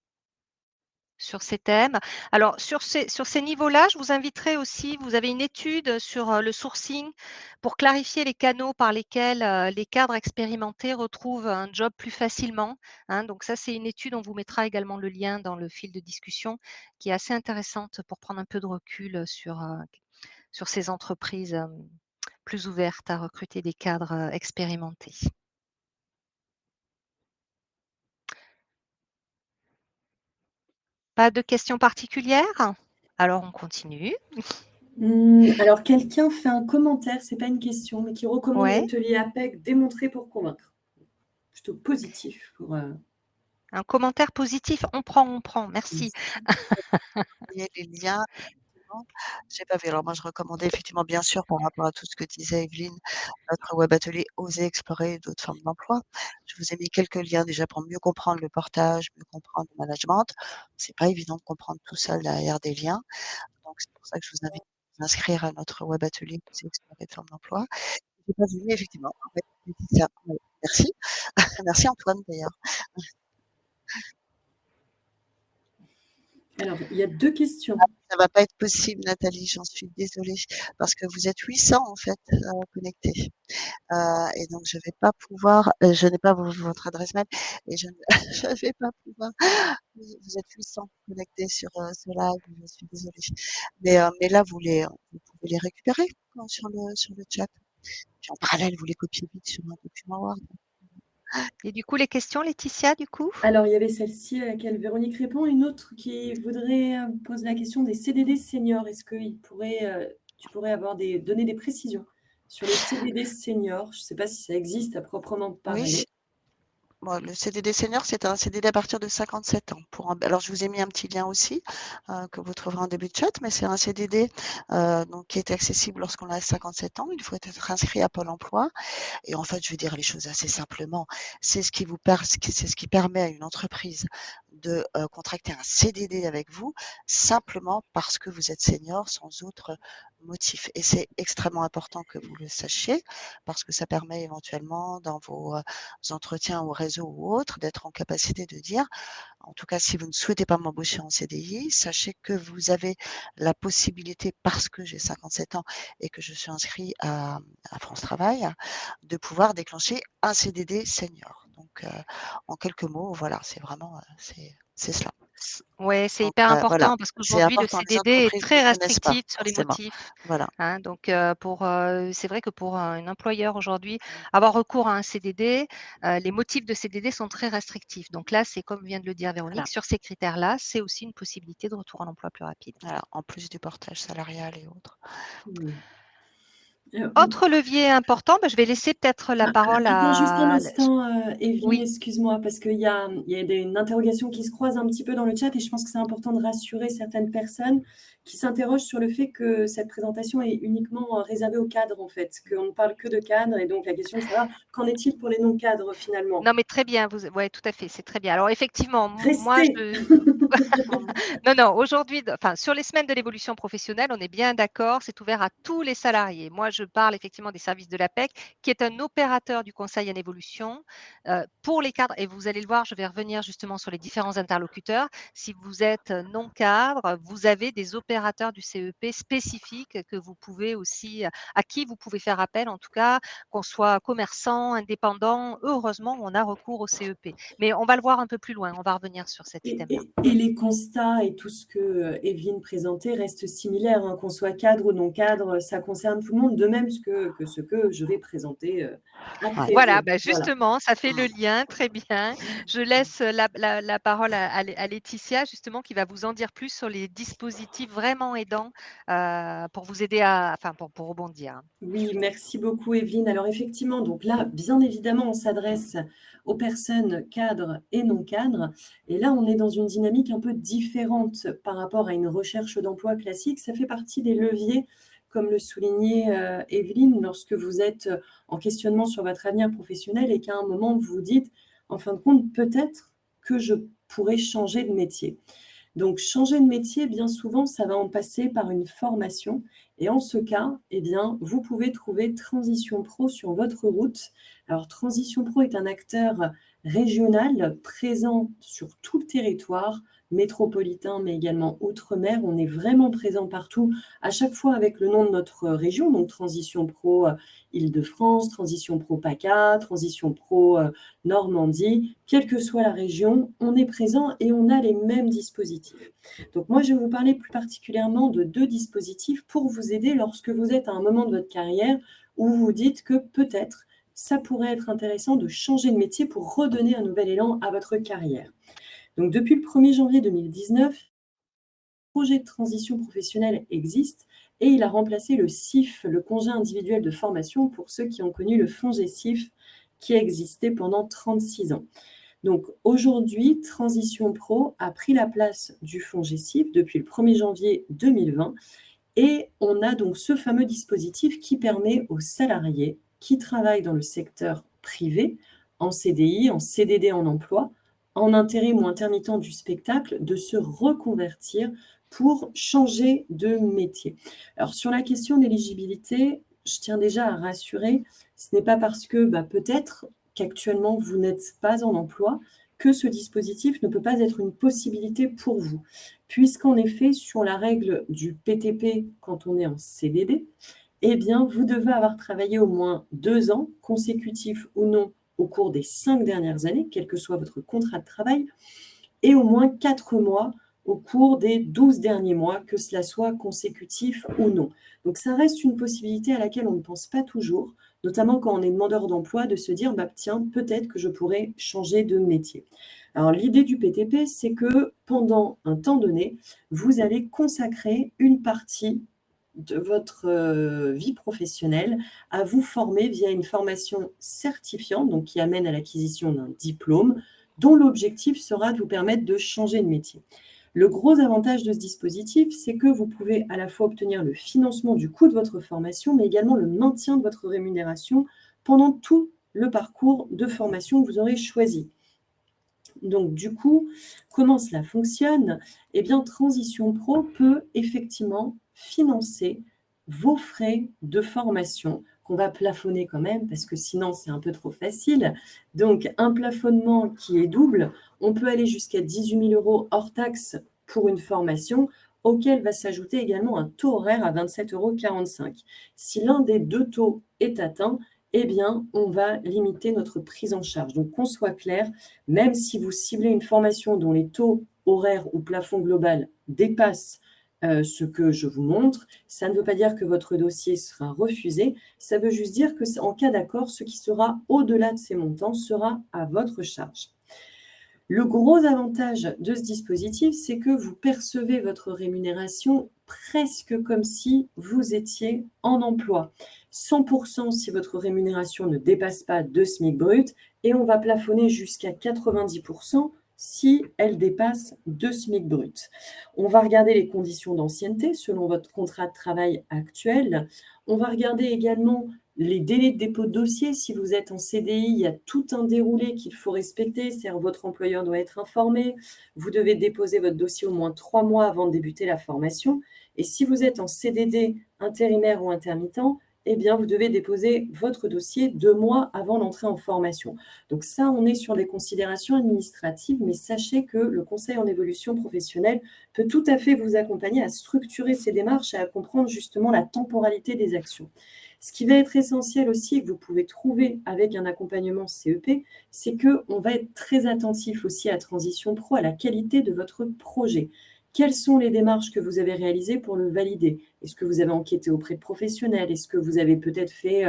sur ces thèmes? Alors sur ces niveaux-là, je vous inviterai aussi, vous avez une étude sur, le sourcing pour clarifier les canaux par lesquels, les cadres expérimentés retrouvent un job plus facilement, hein. Donc ça, c'est une étude, on vous mettra également le lien dans le fil de discussion, qui est assez intéressante pour prendre un peu de recul, sur ces entreprises, plus ouvertes à recruter des cadres, expérimentés. Pas de questions particulières? Alors on continue. Alors, quelqu'un fait un commentaire, c'est pas une question, mais qui recommande Ouais. l'atelier APEC démontré pour convaincre. Plutôt positif pour. Un commentaire positif, on prend, merci. Il y a les liens, effectivement. J'ai pas vu. Alors moi, je recommandais effectivement, bien sûr, par rapport à tout ce que disait Evelyne, notre web atelier «Oser explorer d'autres formes d'emploi». Je vous ai mis quelques liens déjà pour mieux comprendre le portage, mieux comprendre le management. C'est pas évident de comprendre tout seul derrière des liens. Donc c'est pour ça que je vous invite à vous inscrire à notre web atelier «Oser explorer d'autres formes d'emploi». J'ai pas vu, mais effectivement, ouais, Laetitia, ouais, merci. Merci Antoine d'ailleurs. Alors, il y a 2 questions. Ça va pas être possible Nathalie, j'en suis désolée, parce que vous êtes 800 en fait, connectés. Et donc je vais pas pouvoir, je n'ai pas votre adresse mail et je ne je vais pas pouvoir, vous êtes 800 connectés sur, ce live, je suis désolée. Mais là vous pouvez les récupérer, quoi, sur le chat. Puis en parallèle, vous les copiez vite sur un document Word. Et du coup, les questions, Laetitia, du coup? Alors, il y avait celle-ci à laquelle Véronique répond, une autre qui voudrait poser la question des CDD seniors. Est-ce que tu pourrais donner des précisions sur les CDD seniors? Je ne sais pas si ça existe à proprement Oui. parler. Bon, le CDD senior, c'est un CDD à partir de 57 ans. Alors, je vous ai mis un petit lien aussi que vous trouverez en début de chat, mais c'est un CDD donc, qui est accessible lorsqu'on a 57 ans. Il faut être inscrit à Pôle emploi. Et en fait, je vais dire les choses assez simplement. C'est ce qui permet à une entreprise de contracter un CDD avec vous simplement parce que vous êtes senior sans autre motif. Et c'est extrêmement important que vous le sachiez parce que ça permet éventuellement dans vos entretiens au réseau ou autres d'être en capacité de dire, en tout cas si vous ne souhaitez pas m'embaucher en CDI, sachez que vous avez la possibilité, parce que j'ai 57 ans et que je suis inscrit à France Travail, de pouvoir déclencher un CDD senior. Donc, en quelques mots, voilà, c'est vraiment, c'est cela. Ouais, c'est Donc, hyper voilà, important parce c'est qu'aujourd'hui, le important. Les CDD est entreprises ne très connaissent pas restrictif sur les forcément. motifs, Voilà. hein. Donc, c'est vrai que pour un employeur aujourd'hui, avoir recours à un CDD, les motifs de CDD sont très restrictifs. Donc là, c'est comme vient de le dire Voilà. Véronique, sur ces critères-là, c'est aussi une possibilité de retour en emploi plus rapide. Voilà, en plus du portage salarial et autres. Mmh. Autre levier important, je vais laisser peut-être la parole Attends juste un à instant, Evelyne, oui. excuse-moi, parce qu'il y a une interrogation qui se croise un petit peu dans le chat et je pense que c'est important de rassurer certaines personnes qui s'interrogent sur le fait que cette présentation est uniquement réservée aux cadres, en fait, qu'on ne parle que de cadres. Et donc, la question de savoir, qu'en est-il pour les non-cadres, finalement? Non, mais très bien, ouais, tout à fait, c'est très bien. Alors effectivement, moi, Restez! non, non, aujourd'hui, enfin, sur les semaines de l'évolution professionnelle, on est bien d'accord, c'est ouvert à tous les salariés. Moi, je parle effectivement des services de l'APEC, qui est un opérateur du conseil en évolution pour les cadres. Et vous allez le voir, je vais revenir justement sur les différents interlocuteurs. Si vous êtes non cadre, vous avez des opérateurs du CEP spécifiques que vous pouvez aussi, à qui vous pouvez faire appel, en tout cas, qu'on soit commerçant, indépendant. Heureusement, on a recours au CEP. Mais on va le voir un peu plus loin. On va revenir sur cet thème-là. Et les constats et tout ce que Evelyne présentait restent similaires, hein, qu'on soit cadre ou non cadre, ça concerne tout le monde, de même que ce que je vais présenter après. Voilà, Voilà. justement, ça fait le lien, très bien. Je laisse la parole à Laetitia, justement, qui va vous en dire plus sur les dispositifs vraiment aidants pour vous aider enfin, pour rebondir. Oui, merci beaucoup, Evelyne. Alors effectivement, donc là, bien évidemment, on s'adresse aux personnes cadres et non cadres. Et là, on est dans une dynamique un peu différente par rapport à une recherche d'emploi classique. Ça fait partie des leviers, comme le soulignait Evelyne, lorsque vous êtes en questionnement sur votre avenir professionnel et qu'à un moment, vous vous dites, en fin de compte, peut-être que je pourrais changer de métier. Donc, changer de métier, bien souvent, ça va en passer par une formation. Et en ce cas, eh bien, vous pouvez trouver Transition Pro sur votre route. Alors, Transition Pro est un acteur régional présent sur tout le territoire métropolitain, mais également outre-mer. On est vraiment présent partout, à chaque fois avec le nom de notre région. Donc, Transition Pro Île-de-France, Transition Pro PACA, Transition Pro Normandie. Quelle que soit la région, on est présent et on a les mêmes dispositifs. Donc, moi, je vais vous parler plus particulièrement de 2 dispositifs pour vous aider lorsque vous êtes à un moment de votre carrière où vous vous dites que peut-être ça pourrait être intéressant de changer de métier pour redonner un nouvel élan à votre carrière. Donc, depuis le 1er janvier 2019, le projet de transition professionnelle existe et il a remplacé le CIF, le congé individuel de formation, pour ceux qui ont connu le FONGECIF qui existait pendant 36 ans. Donc, aujourd'hui, Transition Pro a pris la place du FONGECIF depuis le 1er janvier 2020 et on a donc ce fameux dispositif qui permet aux salariés qui travaillent dans le secteur privé, en CDI, en CDD en emploi, en intérim ou intermittent du spectacle, de se reconvertir pour changer de métier. Alors, sur la question d'éligibilité, je tiens déjà à rassurer, ce n'est pas parce que peut-être qu'actuellement vous n'êtes pas en emploi que ce dispositif ne peut pas être une possibilité pour vous. Puisqu'en effet, sur la règle du PTP, quand on est en CDD, eh bien, vous devez avoir travaillé au moins 2 ans, consécutifs ou non, au cours des 5 dernières années, quel que soit votre contrat de travail, et au moins 4 mois au cours des 12 derniers mois, que cela soit consécutif ou non. Donc, ça reste une possibilité à laquelle on ne pense pas toujours, notamment quand on est demandeur d'emploi, de se dire, tiens, peut-être que je pourrais changer de métier. Alors, l'idée du PTP, c'est que pendant un temps donné, vous allez consacrer une partie de votre vie professionnelle à vous former via une formation certifiante, donc qui amène à l'acquisition d'un diplôme, dont l'objectif sera de vous permettre de changer de métier. Le gros avantage de ce dispositif, c'est que vous pouvez à la fois obtenir le financement du coût de votre formation, mais également le maintien de votre rémunération pendant tout le parcours de formation que vous aurez choisi. Donc, du coup, comment cela fonctionne? Eh bien, Transition Pro peut effectivement financer vos frais de formation, qu'on va plafonner quand même, parce que sinon, c'est un peu trop facile. Donc, un plafonnement qui est double, on peut aller jusqu'à 18 000 € hors taxe pour une formation, auquel va s'ajouter également un taux horaire à 27,45 €. Si l'un des 2 taux est atteint, eh bien, on va limiter notre prise en charge. Donc, qu'on soit clair, même si vous ciblez une formation dont les taux horaires ou plafond global dépassent ce que je vous montre, ça ne veut pas dire que votre dossier sera refusé, ça veut juste dire que en cas d'accord, ce qui sera au-delà de ces montants sera à votre charge. Le gros avantage de ce dispositif, c'est que vous percevez votre rémunération presque comme si vous étiez en emploi. 100% si votre rémunération ne dépasse pas 2 SMIC bruts et on va plafonner jusqu'à 90% si elle dépasse 2 SMIC bruts. On va regarder les conditions d'ancienneté selon votre contrat de travail actuel. On va regarder également les délais de dépôt de dossier. Si vous êtes en CDI, il y a tout un déroulé qu'il faut respecter, c'est-à-dire votre employeur doit être informé, vous devez déposer votre dossier au moins 3 mois avant de débuter la formation. Et si vous êtes en CDD, intérimaire ou intermittent, eh bien, vous devez déposer votre dossier 2 mois avant l'entrée en formation. Donc ça, on est sur des considérations administratives, mais sachez que le Conseil en évolution professionnelle peut tout à fait vous accompagner à structurer ces démarches et à comprendre justement la temporalité des actions. Ce qui va être essentiel aussi et que vous pouvez trouver avec un accompagnement CEP, c'est qu'on va être très attentif aussi à Transition Pro, à la qualité de votre projet. Quelles sont les démarches que vous avez réalisées pour le valider? Est-ce que vous avez enquêté auprès de professionnels? Est-ce que vous avez peut-être fait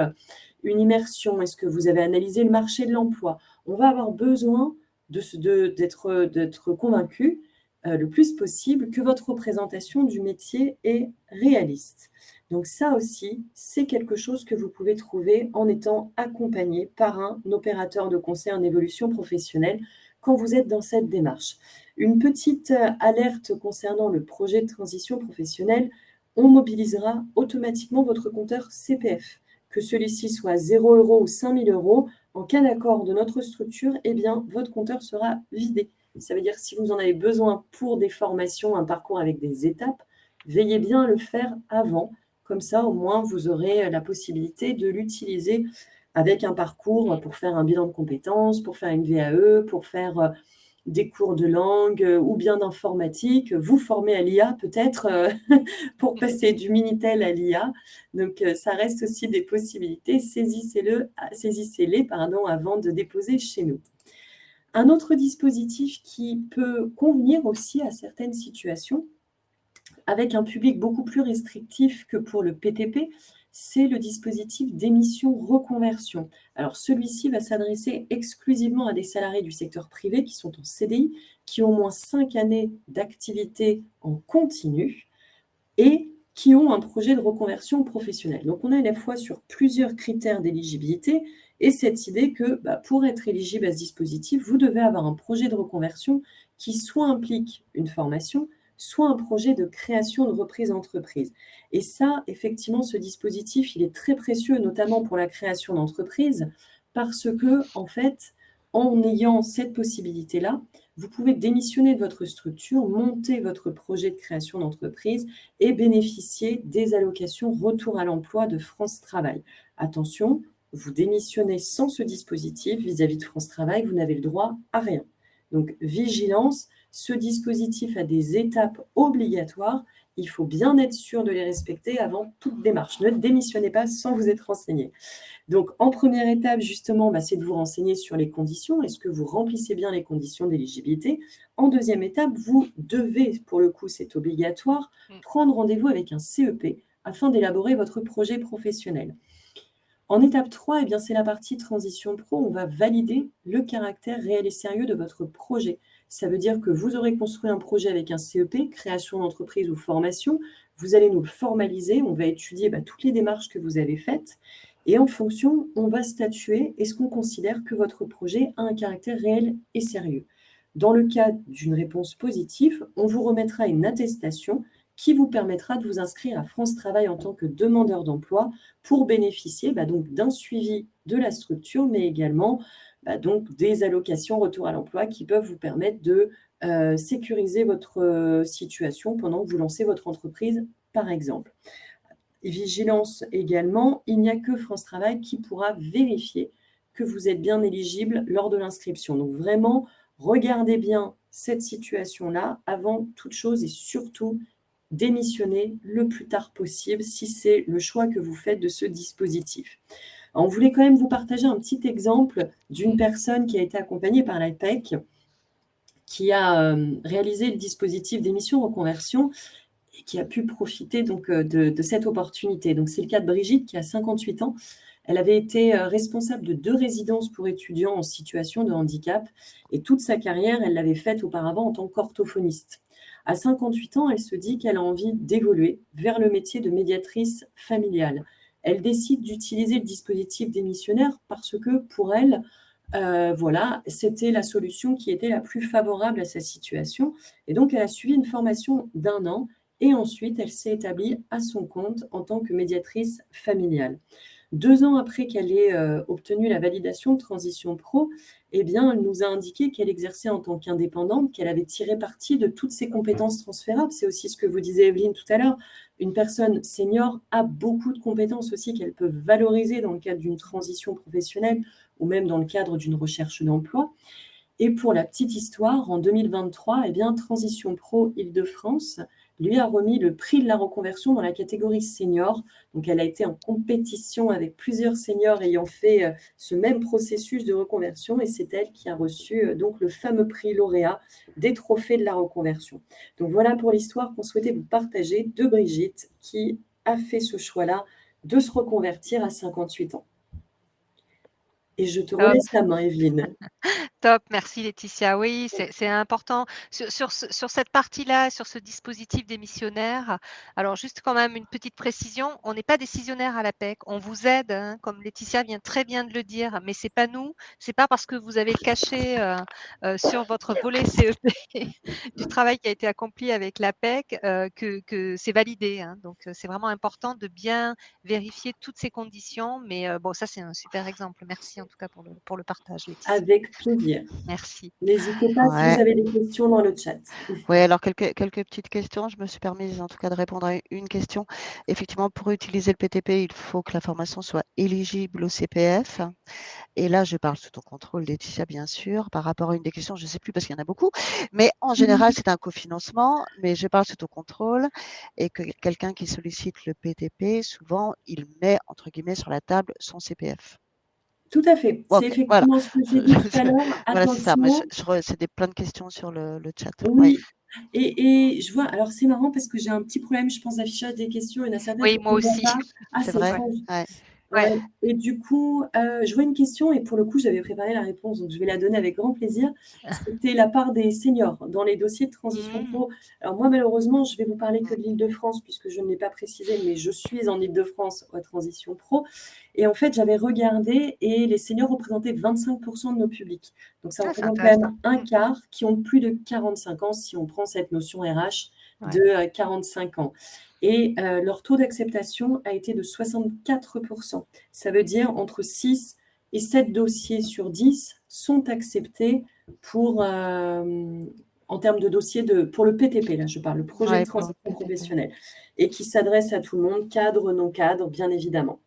une immersion? Est-ce que vous avez analysé le marché de l'emploi? On va avoir besoin d'être convaincu le plus possible que votre représentation du métier est réaliste. Donc ça aussi, c'est quelque chose que vous pouvez trouver en étant accompagné par un opérateur de conseil en évolution professionnelle quand vous êtes dans cette démarche. Une petite alerte concernant le projet de transition professionnelle, on mobilisera automatiquement votre compteur CPF. Que celui-ci soit 0 € ou 5 000 €, en cas d'accord de notre structure, eh bien, votre compteur sera vidé. Ça veut dire que si vous en avez besoin pour des formations, un parcours avec des étapes, veillez bien à le faire avant. Comme ça, au moins, vous aurez la possibilité de l'utiliser avec un parcours pour faire un bilan de compétences, pour faire une VAE, pour faire des cours de langue ou bien d'informatique, vous former à l'IA peut-être pour passer du Minitel à l'IA. Donc, ça reste aussi des possibilités. Saisissez-les avant de déposer chez nous. Un autre dispositif qui peut convenir aussi à certaines situations, avec un public beaucoup plus restrictif que pour le PTP, c'est le dispositif d'émission reconversion. Alors celui-ci va s'adresser exclusivement à des salariés du secteur privé qui sont en CDI, qui ont au moins 5 années d'activité en continu et qui ont un projet de reconversion professionnelle. Donc on est à la fois sur plusieurs critères d'éligibilité et cette idée que pour être éligible à ce dispositif, vous devez avoir un projet de reconversion qui soit implique une formation, soit un projet de création de reprise d'entreprise. Et ça, effectivement, ce dispositif, il est très précieux, notamment pour la création d'entreprise, parce que, en fait, en ayant cette possibilité-là, vous pouvez démissionner de votre structure, monter votre projet de création d'entreprise et bénéficier des allocations retour à l'emploi de France Travail. Attention, vous démissionnez sans ce dispositif vis-à-vis de France Travail, vous n'avez le droit à rien. Donc, vigilance, ce dispositif a des étapes obligatoires. Il faut bien être sûr de les respecter avant toute démarche. Ne démissionnez pas sans vous être renseigné. Donc, en première étape, justement, c'est de vous renseigner sur les conditions. Est-ce que vous remplissez bien les conditions d'éligibilité? En deuxième étape, vous devez, pour le coup, c'est obligatoire, prendre rendez-vous avec un CEP afin d'élaborer votre projet professionnel. En étape 3, c'est la partie transition pro. On va valider le caractère réel et sérieux de votre projet. Ça veut dire que vous aurez construit un projet avec un CEP, création d'entreprise ou formation. Vous allez nous le formaliser. On va étudier toutes les démarches que vous avez faites. Et en fonction, on va statuer, est-ce qu'on considère que votre projet a un caractère réel et sérieux? Dans le cas d'une réponse positive, on vous remettra une attestation qui vous permettra de vous inscrire à France Travail en tant que demandeur d'emploi pour bénéficier donc d'un suivi de la structure, mais également donc des allocations retour à l'emploi qui peuvent vous permettre de sécuriser votre situation pendant que vous lancez votre entreprise, par exemple. Vigilance également, il n'y a que France Travail qui pourra vérifier que vous êtes bien éligible lors de l'inscription. Donc vraiment, regardez bien cette situation-là avant toute chose et surtout démissionner le plus tard possible si c'est le choix que vous faites de ce dispositif. Alors, on voulait quand même vous partager un petit exemple d'une personne qui a été accompagnée par l'APEC, qui a réalisé le dispositif d'émission reconversion et qui a pu profiter donc de cette opportunité. Donc, c'est le cas de Brigitte qui a 58 ans. Elle avait été responsable de 2 résidences pour étudiants en situation de handicap et toute sa carrière, elle l'avait faite auparavant en tant qu'orthophoniste. À 58 ans, elle se dit qu'elle a envie d'évoluer vers le métier de médiatrice familiale. Elle décide d'utiliser le dispositif démissionnaire parce que pour elle, c'était la solution qui était la plus favorable à sa situation. Et donc, elle a suivi une formation d'1 an et ensuite, elle s'est établie à son compte en tant que médiatrice familiale. 2 ans après qu'elle ait obtenu la validation de Transition Pro, elle nous a indiqué qu'elle exerçait en tant qu'indépendante, qu'elle avait tiré parti de toutes ses compétences transférables. C'est aussi ce que vous disiez, Evelyne, tout à l'heure. Une personne senior a beaucoup de compétences aussi qu'elle peut valoriser dans le cadre d'une transition professionnelle ou même dans le cadre d'une recherche d'emploi. Et pour la petite histoire, en 2023, Transition Pro Île-de-France lui a remis le prix de la reconversion dans la catégorie senior. Donc, elle a été en compétition avec plusieurs seniors ayant fait ce même processus de reconversion et c'est elle qui a reçu donc le fameux prix lauréat des trophées de la reconversion. Donc, voilà pour l'histoire qu'on souhaitait vous partager de Brigitte qui a fait ce choix-là de se reconvertir à 58 ans. Et je te relaisse la main, Evelyne. Top, merci Laetitia. Oui, c'est important. Sur cette partie-là, sur ce dispositif démissionnaire, alors juste quand même une petite précision, on n'est pas décisionnaire à l'APEC, on vous aide, comme Laetitia vient très bien de le dire, mais c'est pas nous, c'est pas parce que vous avez caché sur votre volet CEP du travail qui a été accompli avec l'APEC que c'est validé. Donc c'est vraiment important de bien vérifier toutes ces conditions, mais bon, ça c'est un super exemple. Merci en tout cas pour le partage, Laetitia. Avec plaisir. dire. Merci. N'hésitez pas si Ouais. vous avez des questions dans le chat. Oui, alors quelques petites questions. Je me suis permise en tout cas de répondre à une question. Effectivement, pour utiliser le PTP, il faut que la formation soit éligible au CPF. Et là, je parle sous ton contrôle, Laetitia, bien sûr, par rapport à une des questions, je ne sais plus parce qu'il y en a beaucoup, mais en général, c'est un cofinancement, mais je parle sous ton contrôle et que quelqu'un qui sollicite le PTP, souvent, il met, entre guillemets, sur la table son CPF. Tout à fait. C'est Ok, voilà. effectivement ce que j'ai dit tout à l'heure. Voilà, c'est ça. Mais Attention. c'est plein de questions sur le chat. Oui. Et je vois, alors c'est marrant parce que j'ai un petit problème, je pense, d'affichage des questions. Il y en a certaines Oui, que je moi ne vois aussi. pas. Ah, C'est c'est vrai. étrange. Ouais. Ouais. Et du coup, je vois une question et pour le coup, j'avais préparé la réponse, donc je vais la donner avec grand plaisir. C'était la part des seniors dans les dossiers de transition pro. Alors moi, malheureusement, je vais vous parler que de l'Île-de-France puisque je ne l'ai pas précisé, mais je suis en Île-de-France à transition pro. Et en fait, j'avais regardé et les seniors représentaient 25% de nos publics. Donc ça représente quand même un quart qui ont plus de 45 ans si on prend cette notion RH de 45 ans. Et leur taux d'acceptation a été de 64%. Ça veut dire entre 6 et 7 dossiers sur 10 sont acceptés pour, en termes de dossiers pour le PTP, là je parle, le projet de transition professionnelle, et qui s'adresse à tout le monde, cadre, non cadre, bien évidemment.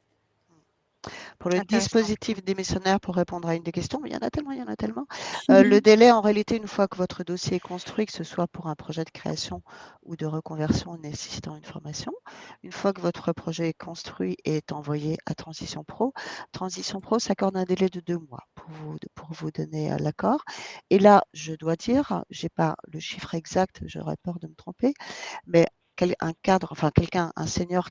Pour le dispositif démissionnaire, pour répondre à une des questions, il y en a tellement. Le délai, en réalité, une fois que votre dossier est construit, que ce soit pour un projet de création ou de reconversion nécessitant une formation, une fois que votre projet est construit et est envoyé à Transition Pro s'accorde un délai de 2 mois pour vous donner l'accord. Et là, je dois dire, je n'ai pas le chiffre exact, j'aurais peur de me tromper, mais un cadre, enfin quelqu'un, un senior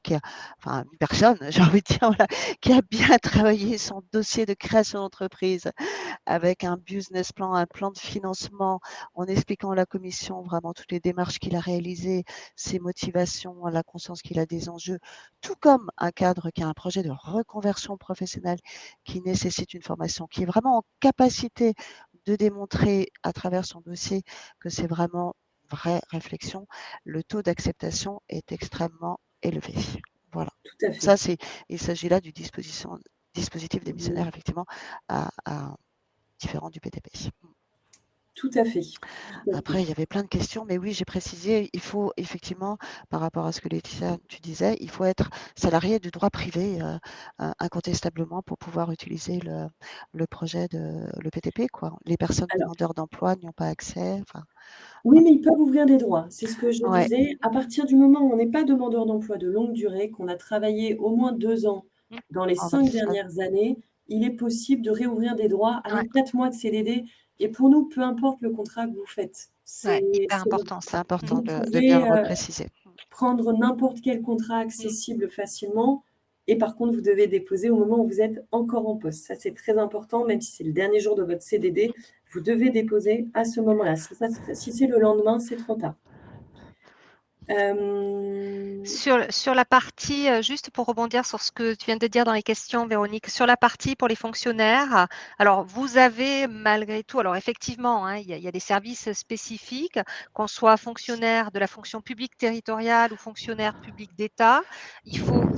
une personne, j'ai envie de dire, voilà, qui a bien travaillé son dossier de création d'entreprise avec un business plan, un plan de financement, en expliquant à la commission vraiment toutes les démarches qu'il a réalisées, ses motivations, la conscience qu'il a des enjeux, tout comme un cadre qui a un projet de reconversion professionnelle qui nécessite une formation, qui est vraiment en capacité de démontrer à travers son dossier que c'est vraiment vraie réflexion, le taux d'acceptation est extrêmement élevé. Voilà. Tout à fait. Ça, il s'agit là du dispositif démissionnaire, effectivement, différent du PTP. Tout à fait. Après, il y avait plein de questions, mais oui, j'ai précisé, il faut effectivement, par rapport à ce que Laetitia, tu disais, il faut être salarié de droit privé incontestablement pour pouvoir utiliser le projet le PTP, quoi. Les personnes demandeurs d'emploi n'y ont pas accès. Oui, mais ils peuvent ouvrir des droits. C'est ce que je disais. À partir du moment où on n'est pas demandeur d'emploi de longue durée, qu'on a travaillé au moins 2 ans dans les 5 dernières années, il est possible de réouvrir des droits avec 4 mois de CDD. Et pour nous, peu importe le contrat que vous faites. C'est hyper important. C'est important vous de pouvez, bien le repréciser. prendre n'importe quel contrat accessible facilement. Et par contre, vous devez déposer au moment où vous êtes encore en poste. Ça, c'est très important, même si c'est le dernier jour de votre CDD, vous devez déposer à ce moment-là. Si c'est le lendemain, c'est trop tard. Sur la partie, juste pour rebondir sur ce que tu viens de dire dans les questions, Véronique, sur la partie pour les fonctionnaires, alors vous avez malgré tout, alors effectivement, il y a des services spécifiques, qu'on soit fonctionnaire de la fonction publique territoriale ou fonctionnaire public d'État.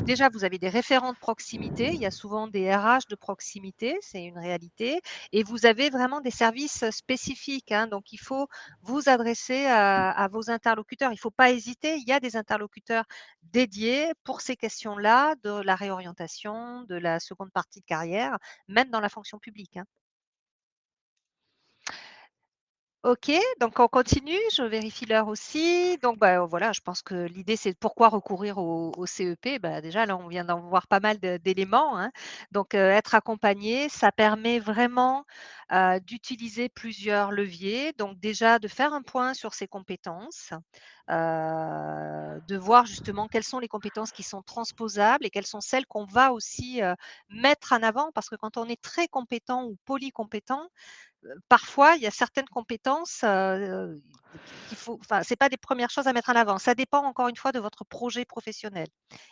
Déjà, vous avez des référents de proximité, il y a souvent des RH de proximité, c'est une réalité, et vous avez vraiment des services spécifiques, donc il faut vous adresser à vos interlocuteurs. Il ne faut pas hésiter, il y a des interlocuteurs dédiés pour ces questions-là, de la réorientation, de la seconde partie de carrière, même dans la fonction publique. OK, donc on continue, je vérifie l'heure aussi. Donc voilà, je pense que l'idée, c'est pourquoi recourir au CEP? Déjà, là, on vient d'en voir pas mal d'éléments, Donc être accompagné, ça permet vraiment, d'utiliser plusieurs leviers. Donc déjà, de faire un point sur ses compétences, de voir justement quelles sont les compétences qui sont transposables et quelles sont celles qu'on va aussi, mettre en avant. Parce que quand on est très compétent ou polycompétent, parfois, il y a certaines compétences, c'est pas des premières choses à mettre en avant. Ça dépend encore une fois de votre projet professionnel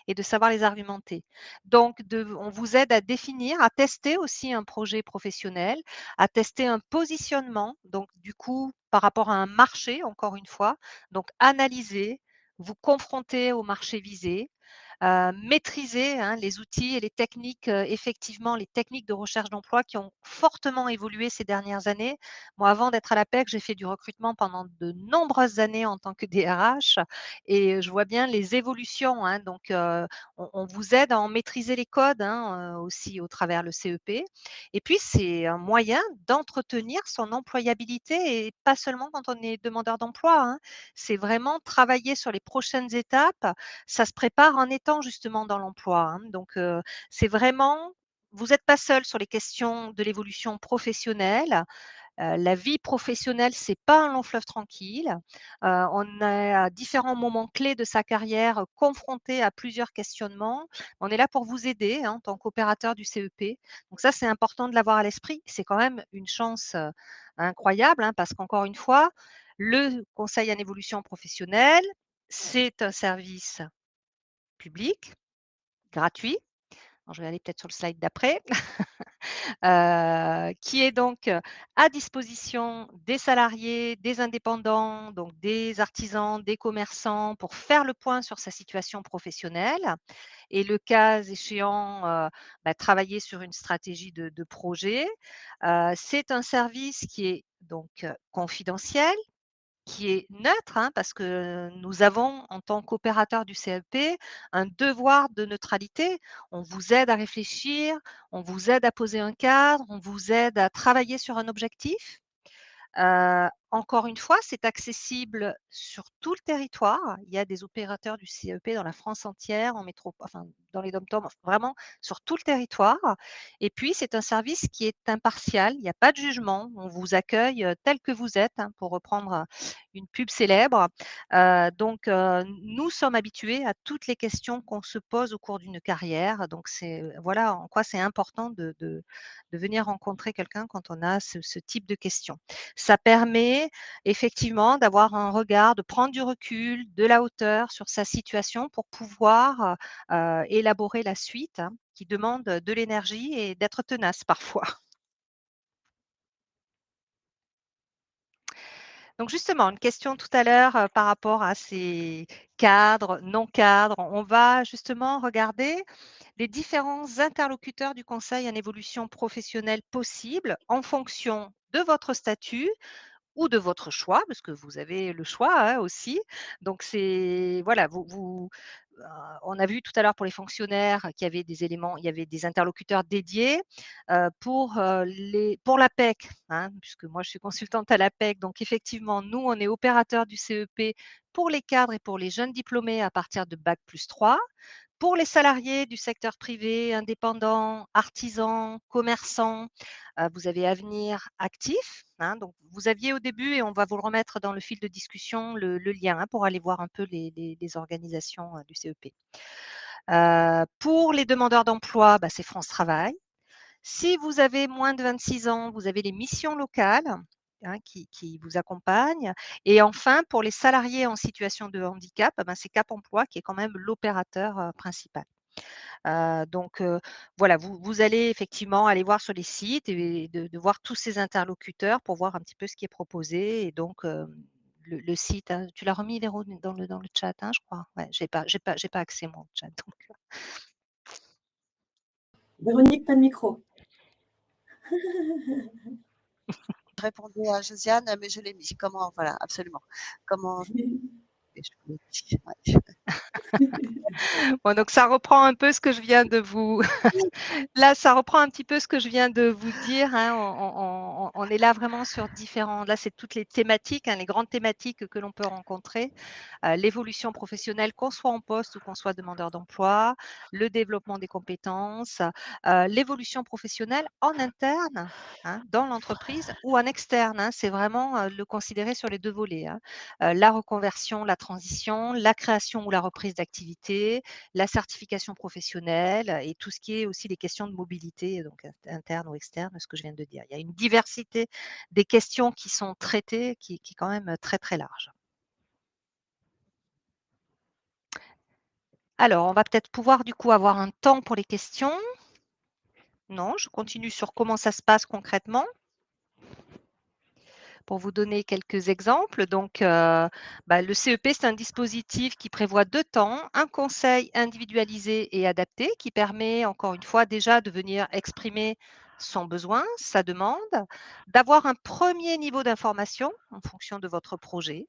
et de savoir les argumenter. Donc on vous aide à définir, à tester aussi un projet professionnel, à tester un positionnement, donc du coup, par rapport à un marché, encore une fois. Donc analyser, vous confronter au marché visé, maîtriser les outils et les techniques, effectivement, les techniques de recherche d'emploi qui ont fortement évolué ces dernières années. Moi, avant d'être à l'APEC, j'ai fait du recrutement pendant de nombreuses années en tant que DRH et je vois bien les évolutions. Donc, on vous aide à en maîtriser les codes aussi au travers le CEP. Et puis, c'est un moyen d'entretenir son employabilité et pas seulement quand on est demandeur d'emploi. C'est vraiment travailler sur les prochaines étapes. Ça se prépare en étant justement dans l'emploi. Donc, c'est vraiment vous n'êtes pas seul sur les questions de l'évolution professionnelle. La vie professionnelle, c'est pas un long fleuve tranquille. On est à différents moments clés de sa carrière, confronté à plusieurs questionnements. On est là pour vous aider, en tant qu'opérateur du CEP. Donc ça, c'est important de l'avoir à l'esprit. C'est quand même une chance, incroyable, parce qu'encore une fois, le conseil en évolution professionnelle, c'est un service public, gratuit. Alors je vais aller peut-être sur le slide d'après. Qui est donc à disposition des salariés, des indépendants, donc des artisans, des commerçants, pour faire le point sur sa situation professionnelle et le cas échéant, travailler sur une stratégie de projet. C'est un service qui est donc confidentiel, qui est neutre, parce que nous avons, en tant qu'opérateur du CEP, un devoir de neutralité. On vous aide à réfléchir, on vous aide à poser un cadre, on vous aide à travailler sur un objectif. Encore une fois, c'est accessible sur tout le territoire. Il y a des opérateurs du CEP dans la France entière, enfin, dans les DOM-TOM, vraiment sur tout le territoire. Et puis, c'est un service qui est impartial. Il n'y a pas de jugement. On vous accueille tel que vous êtes, pour reprendre une pub célèbre. Donc, nous sommes habitués à toutes les questions qu'on se pose au cours d'une carrière. Donc, voilà en quoi c'est important de venir rencontrer quelqu'un quand on a ce type de questions. Ça permet effectivement d'avoir un regard, de prendre du recul, de la hauteur sur sa situation pour pouvoir, élaborer la suite, qui demande de l'énergie et d'être tenace parfois. Donc justement, une question tout à l'heure, par rapport à ces cadres, non cadres. On va justement regarder les différents interlocuteurs du conseil en évolution professionnelle possibles en fonction de votre statut ou de votre choix, parce que vous avez le choix, aussi. Donc c'est voilà, on a vu tout à l'heure pour les fonctionnaires qu'il y avait des éléments, il y avait des interlocuteurs dédiés, pour l'APEC, puisque moi je suis consultante à l'APEC. Donc effectivement, nous, on est opérateurs du CEP pour les cadres et pour les jeunes diplômés à partir de bac+3. Pour les salariés du secteur privé, indépendants, artisans, commerçants, vous avez Avenir Actif, donc vous aviez au début, et on va vous le remettre dans le fil de discussion, le lien, pour aller voir un peu les organisations, du CEP. Pour les demandeurs d'emploi, c'est France Travail. Si vous avez moins de 26 ans, vous avez les missions locales, qui vous accompagnent. Et enfin, pour les salariés en situation de handicap, c'est Cap Emploi qui est quand même l'opérateur, principal. Donc, voilà, vous allez effectivement aller voir sur les sites et de voir tous ces interlocuteurs pour voir un petit peu ce qui est proposé. Et donc, le site, tu l'as remis, Véro, dans le chat, je crois? Ouais, j'ai pas accès moi au chat, donc. Véronique, pas de micro. Je répondais à Josiane, mais je l'ai mis. Comment, voilà, absolument. Comment je l'ai mis, ouais. Bon, donc ça reprend un peu ce que je viens de vous là, ça reprend un petit peu ce que je viens de vous dire, on est là vraiment sur différents là, c'est toutes les thématiques, les grandes thématiques que l'on peut rencontrer. L'évolution professionnelle, qu'on soit en poste ou qu'on soit demandeur d'emploi, le développement des compétences, l'évolution professionnelle en interne, dans l'entreprise ou en externe, c'est vraiment, le considérer sur les 2 volets, la reconversion, la transition, la création ou la reprise d'activité, la certification professionnelle et tout ce qui est aussi les questions de mobilité, donc interne ou externe, ce que je viens de dire. Il y a une diversité des questions qui sont traitées qui est quand même très, très large. Alors, on va peut-être pouvoir du coup avoir un temps pour les questions. Non, je continue sur comment ça se passe concrètement. Pour vous donner quelques exemples, donc le CEP, c'est un dispositif qui prévoit 2 temps, un conseil individualisé et adapté qui permet encore une fois déjà de venir exprimer son besoin, sa demande, d'avoir un premier niveau d'information en fonction de votre projet.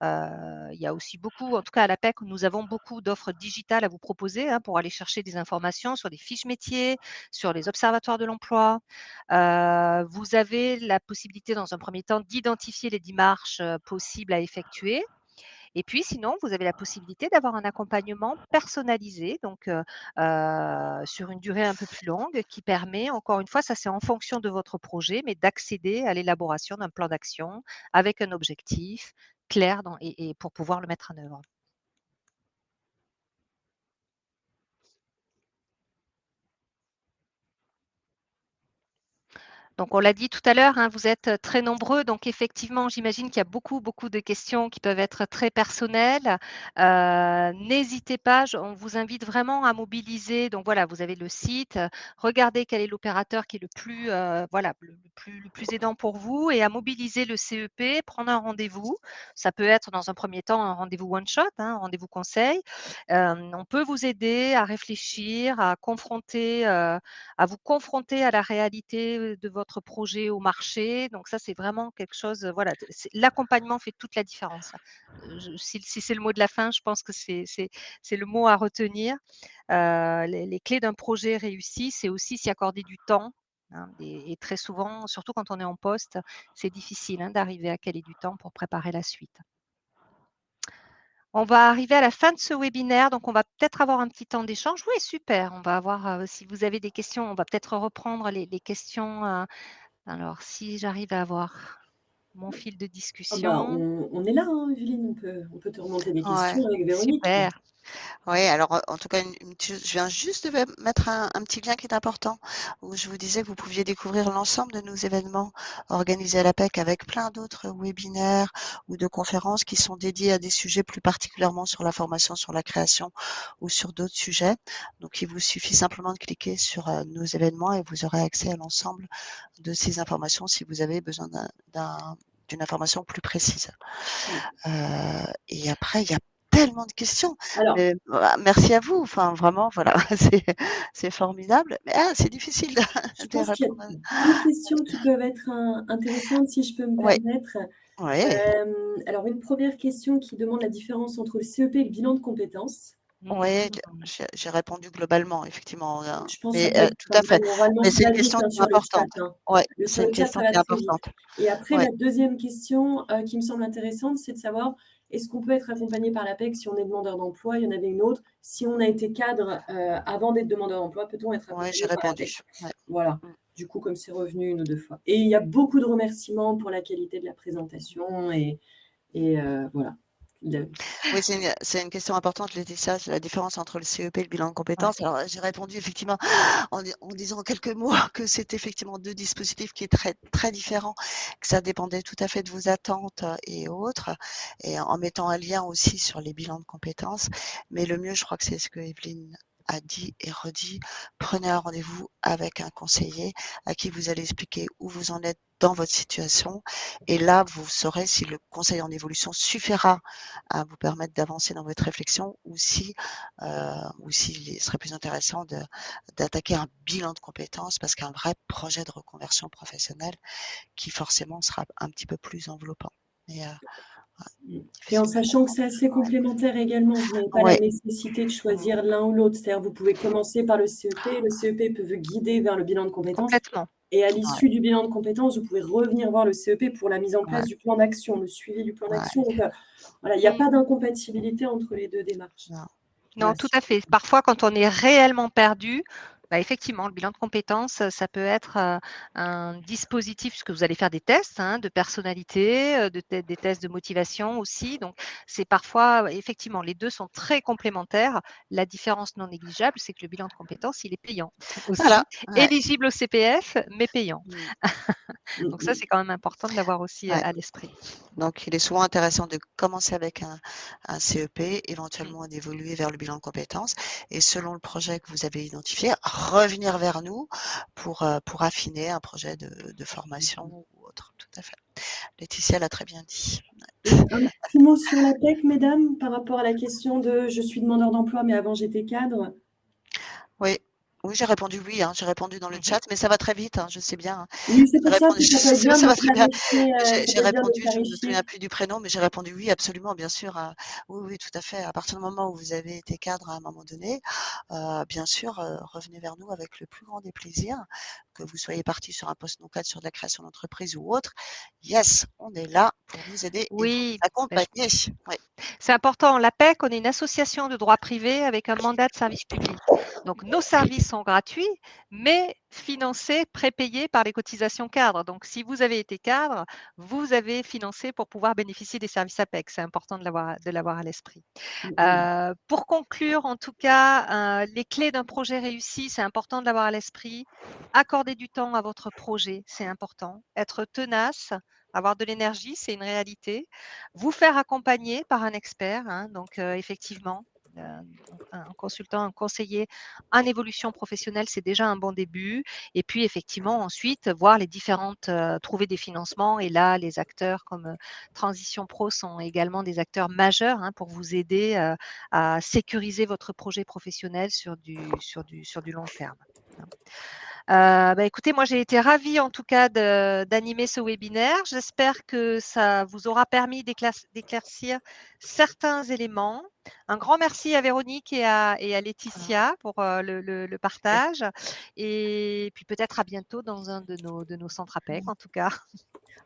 Il y a aussi beaucoup, en tout cas à l'APEC, nous avons beaucoup d'offres digitales à vous proposer pour aller chercher des informations sur des fiches métiers, sur les observatoires de l'emploi. Vous avez la possibilité dans un premier temps d'identifier les démarches possibles à effectuer. Et puis sinon, vous avez la possibilité d'avoir un accompagnement personnalisé, donc sur une durée un peu plus longue, qui permet, encore une fois, ça c'est en fonction de votre projet, mais d'accéder à l'élaboration d'un plan d'action avec un objectif clair et pour pouvoir le mettre en œuvre. Donc, on l'a dit tout à l'heure, vous êtes très nombreux. Donc, effectivement, j'imagine qu'il y a beaucoup, beaucoup de questions qui peuvent être très personnelles. N'hésitez pas, on vous invite vraiment à mobiliser. Donc, voilà, vous avez le site. Regardez quel est l'opérateur qui est le plus, le plus aidant pour vous et à mobiliser le CEP, prendre un rendez-vous. Ça peut être dans un premier temps un rendez-vous one-shot, un rendez-vous conseil. On peut vous aider à réfléchir, à vous confronter à la réalité de votre projet au marché. Donc ça, c'est vraiment quelque chose, l'accompagnement fait toute la différence. Si c'est le mot de la fin, je pense que c'est le mot à retenir. Les clés d'un projet réussi, c'est aussi s'y accorder du temps. Et très souvent, surtout quand on est en poste, c'est difficile d'arriver à caler du temps pour préparer la suite. On va arriver à la fin de ce webinaire, donc on va peut-être avoir un petit temps d'échange. Oui, super. On va avoir, si vous avez des questions, on va peut-être reprendre les questions. Alors, si j'arrive à avoir mon fil de discussion. On est là, Evelyne, on peut te remonter des questions avec Véronique. Super. Oui, alors en tout cas, je viens juste de mettre un petit lien qui est important, où je vous disais que vous pouviez découvrir l'ensemble de nos événements organisés à l'APEC avec plein d'autres webinaires ou de conférences qui sont dédiés à des sujets plus particulièrement sur la formation, sur la création ou sur d'autres sujets. Donc, il vous suffit simplement de cliquer sur nos événements et vous aurez accès à l'ensemble de ces informations si vous avez besoin d'une information plus précise. Et après, il y a tellement de questions. Alors, merci à vous. Enfin, vraiment, voilà, c'est formidable. Mais c'est difficile je pense qu'il y a deux questions qui peuvent être intéressantes, si je peux me permettre. Alors, une première question qui demande la différence entre le CEP et le bilan de compétences. Oui, j'ai répondu globalement, effectivement. Je pense que ça peut être tout à fait. Mais c'est une vite, question qui est sur le chat. importante. Ouais, Sur le chat, ça va très vite. Et après, Ouais. la deuxième question qui me semble intéressante, c'est de savoir est-ce qu'on peut être accompagné par l'APEC si on est demandeur d'emploi? Il y en avait une autre. Si on a été cadre avant d'être demandeur d'emploi, peut-on être accompagné j'ai par répondu. l'APEC? Voilà. Du coup, comme c'est revenu une ou deux fois. Et il y a beaucoup de remerciements pour la qualité de la présentation et voilà. Oui, c'est une question importante, Laetitia, c'est la différence entre le CEP et le bilan de compétences. Alors, j'ai répondu effectivement en disant en quelques mots que c'est effectivement deux dispositifs qui sont très, très différents, que ça dépendait tout à fait de vos attentes et autres, et en mettant un lien aussi sur les bilans de compétences. Mais le mieux, je crois que c'est ce que Evelyne a dit et redit, prenez un rendez-vous avec un conseiller à qui vous allez expliquer où vous en êtes dans votre situation. Et là, vous saurez si le conseil en évolution suffira à vous permettre d'avancer dans votre réflexion ou s'il serait plus intéressant d'attaquer un bilan de compétences parce qu'un vrai projet de reconversion professionnelle qui forcément sera un petit peu plus enveloppant. Et en sachant que c'est assez complémentaire également, vous n'avez pas la nécessité de choisir l'un ou l'autre. C'est-à-dire vous pouvez commencer par le CEP, le CEP peut vous guider vers le bilan de compétences. Complètement. Et à l'issue du bilan de compétences, vous pouvez revenir voir le CEP pour la mise en place du plan d'action, le suivi du plan d'action. Donc voilà, il n'y a pas d'incompatibilité entre les deux démarches. Non, tout à fait. Parfois, quand on est réellement perdu, effectivement, le bilan de compétences, ça peut être un dispositif, puisque vous allez faire des tests de personnalité, des tests de motivation aussi. Donc, c'est parfois, effectivement, les deux sont très complémentaires. La différence non négligeable, c'est que le bilan de compétences, il est payant aussi, éligible au CPF, mais payant. Donc ça, c'est quand même important de l'avoir aussi à l'esprit. Donc, il est souvent intéressant de commencer avec un CEP, éventuellement d'évoluer vers le bilan de compétences et selon le projet que vous avez identifié, revenir vers nous pour affiner un projet de formation ou autre. Tout à fait. Laetitia l'a très bien dit. Et un petit mot sur la PEC, mesdames, par rapport à la question de « je suis demandeur d'emploi, mais avant j'étais cadre ». Oui. Oui, j'ai répondu oui, hein, j'ai répondu dans le chat, mais ça va très vite, hein, je sais bien. Hein. Oui, c'est J'ai pour ça répondu, que ça peut être bien ça de va très bien. clarifier, J'ai répondu, je ne me souviens clarifier. plus du prénom, mais j'ai répondu oui, absolument, bien sûr. Oui, oui, tout à fait. À partir du moment où vous avez été cadre à un moment donné, bien sûr, revenez vers nous avec le plus grand des plaisirs, que vous soyez parti sur un poste non cadre, sur de la création d'entreprise ou autre. Yes, on est là pour vous aider et vous Oui, accompagner. Oui. c'est important. L'APEC, on est une association de droit privé avec un mandat de service public. Donc, nos services sont gratuits, mais financés, prépayés par les cotisations cadres. Donc, si vous avez été cadre, vous avez financé pour pouvoir bénéficier des services APEC. C'est important de l'avoir à l'esprit. Pour conclure, en tout cas, les clés d'un projet réussi, c'est important de l'avoir à l'esprit. Accorder du temps à votre projet, c'est important. Être tenace, avoir de l'énergie, c'est une réalité. Vous faire accompagner par un expert, hein, donc effectivement, un consultant, un conseiller en évolution professionnelle, c'est déjà un bon début. Et puis effectivement, ensuite, voir les différentes, trouver des financements. Et là, les acteurs comme Transition Pro sont également des acteurs majeurs hein, pour vous aider à sécuriser votre projet professionnel sur du long terme. Écoutez, moi j'ai été ravie en tout cas d'animer ce webinaire. J'espère que ça vous aura permis d'éclaircir certains éléments. Un grand merci à Véronique et à Laetitia pour le partage. Et puis peut-être à bientôt dans un de nos centres APEC en tout cas.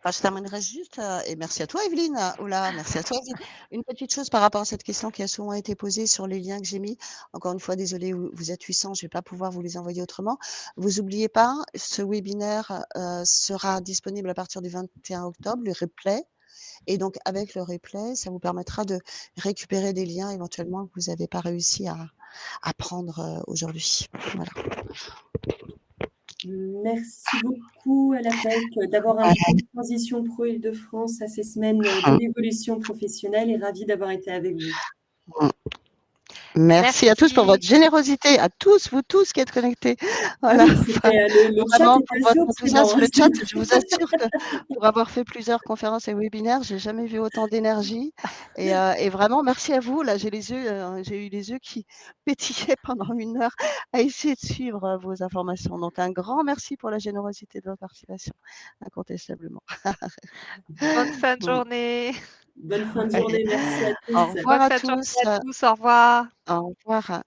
Je terminerai juste, et merci à toi Evelyne. Oula, merci à toi Evelyne. Une petite chose par rapport à cette question qui a souvent été posée sur les liens que j'ai mis. Encore une fois, désolée, vous êtes 800, je ne vais pas pouvoir vous les envoyer autrement. Vous n'oubliez pas, ce webinaire sera disponible à partir du 21 octobre, le replay. Et donc, avec le replay, ça vous permettra de récupérer des liens éventuellement que vous n'avez pas réussi à prendre aujourd'hui. Voilà. Merci beaucoup à la PEC d'avoir invité Transition Pro Île-de-France à ces semaines de l'évolution professionnelle et ravie d'avoir été avec vous. Merci à tous pour votre générosité, à tous, vous tous qui êtes connectés. Voilà. Le chat était assez obsédant. Le chat, je vous assure que pour avoir fait plusieurs conférences et webinaires, j'ai jamais vu autant d'énergie. Et vraiment, merci à vous. Là, j'ai eu les yeux qui pétillaient pendant 1 heure à essayer de suivre vos informations. Donc, un grand merci pour la générosité de votre participation, incontestablement. Bonne fin de journée. Bonne fin de journée, merci à tous. Au revoir à tous. Au revoir. Au revoir.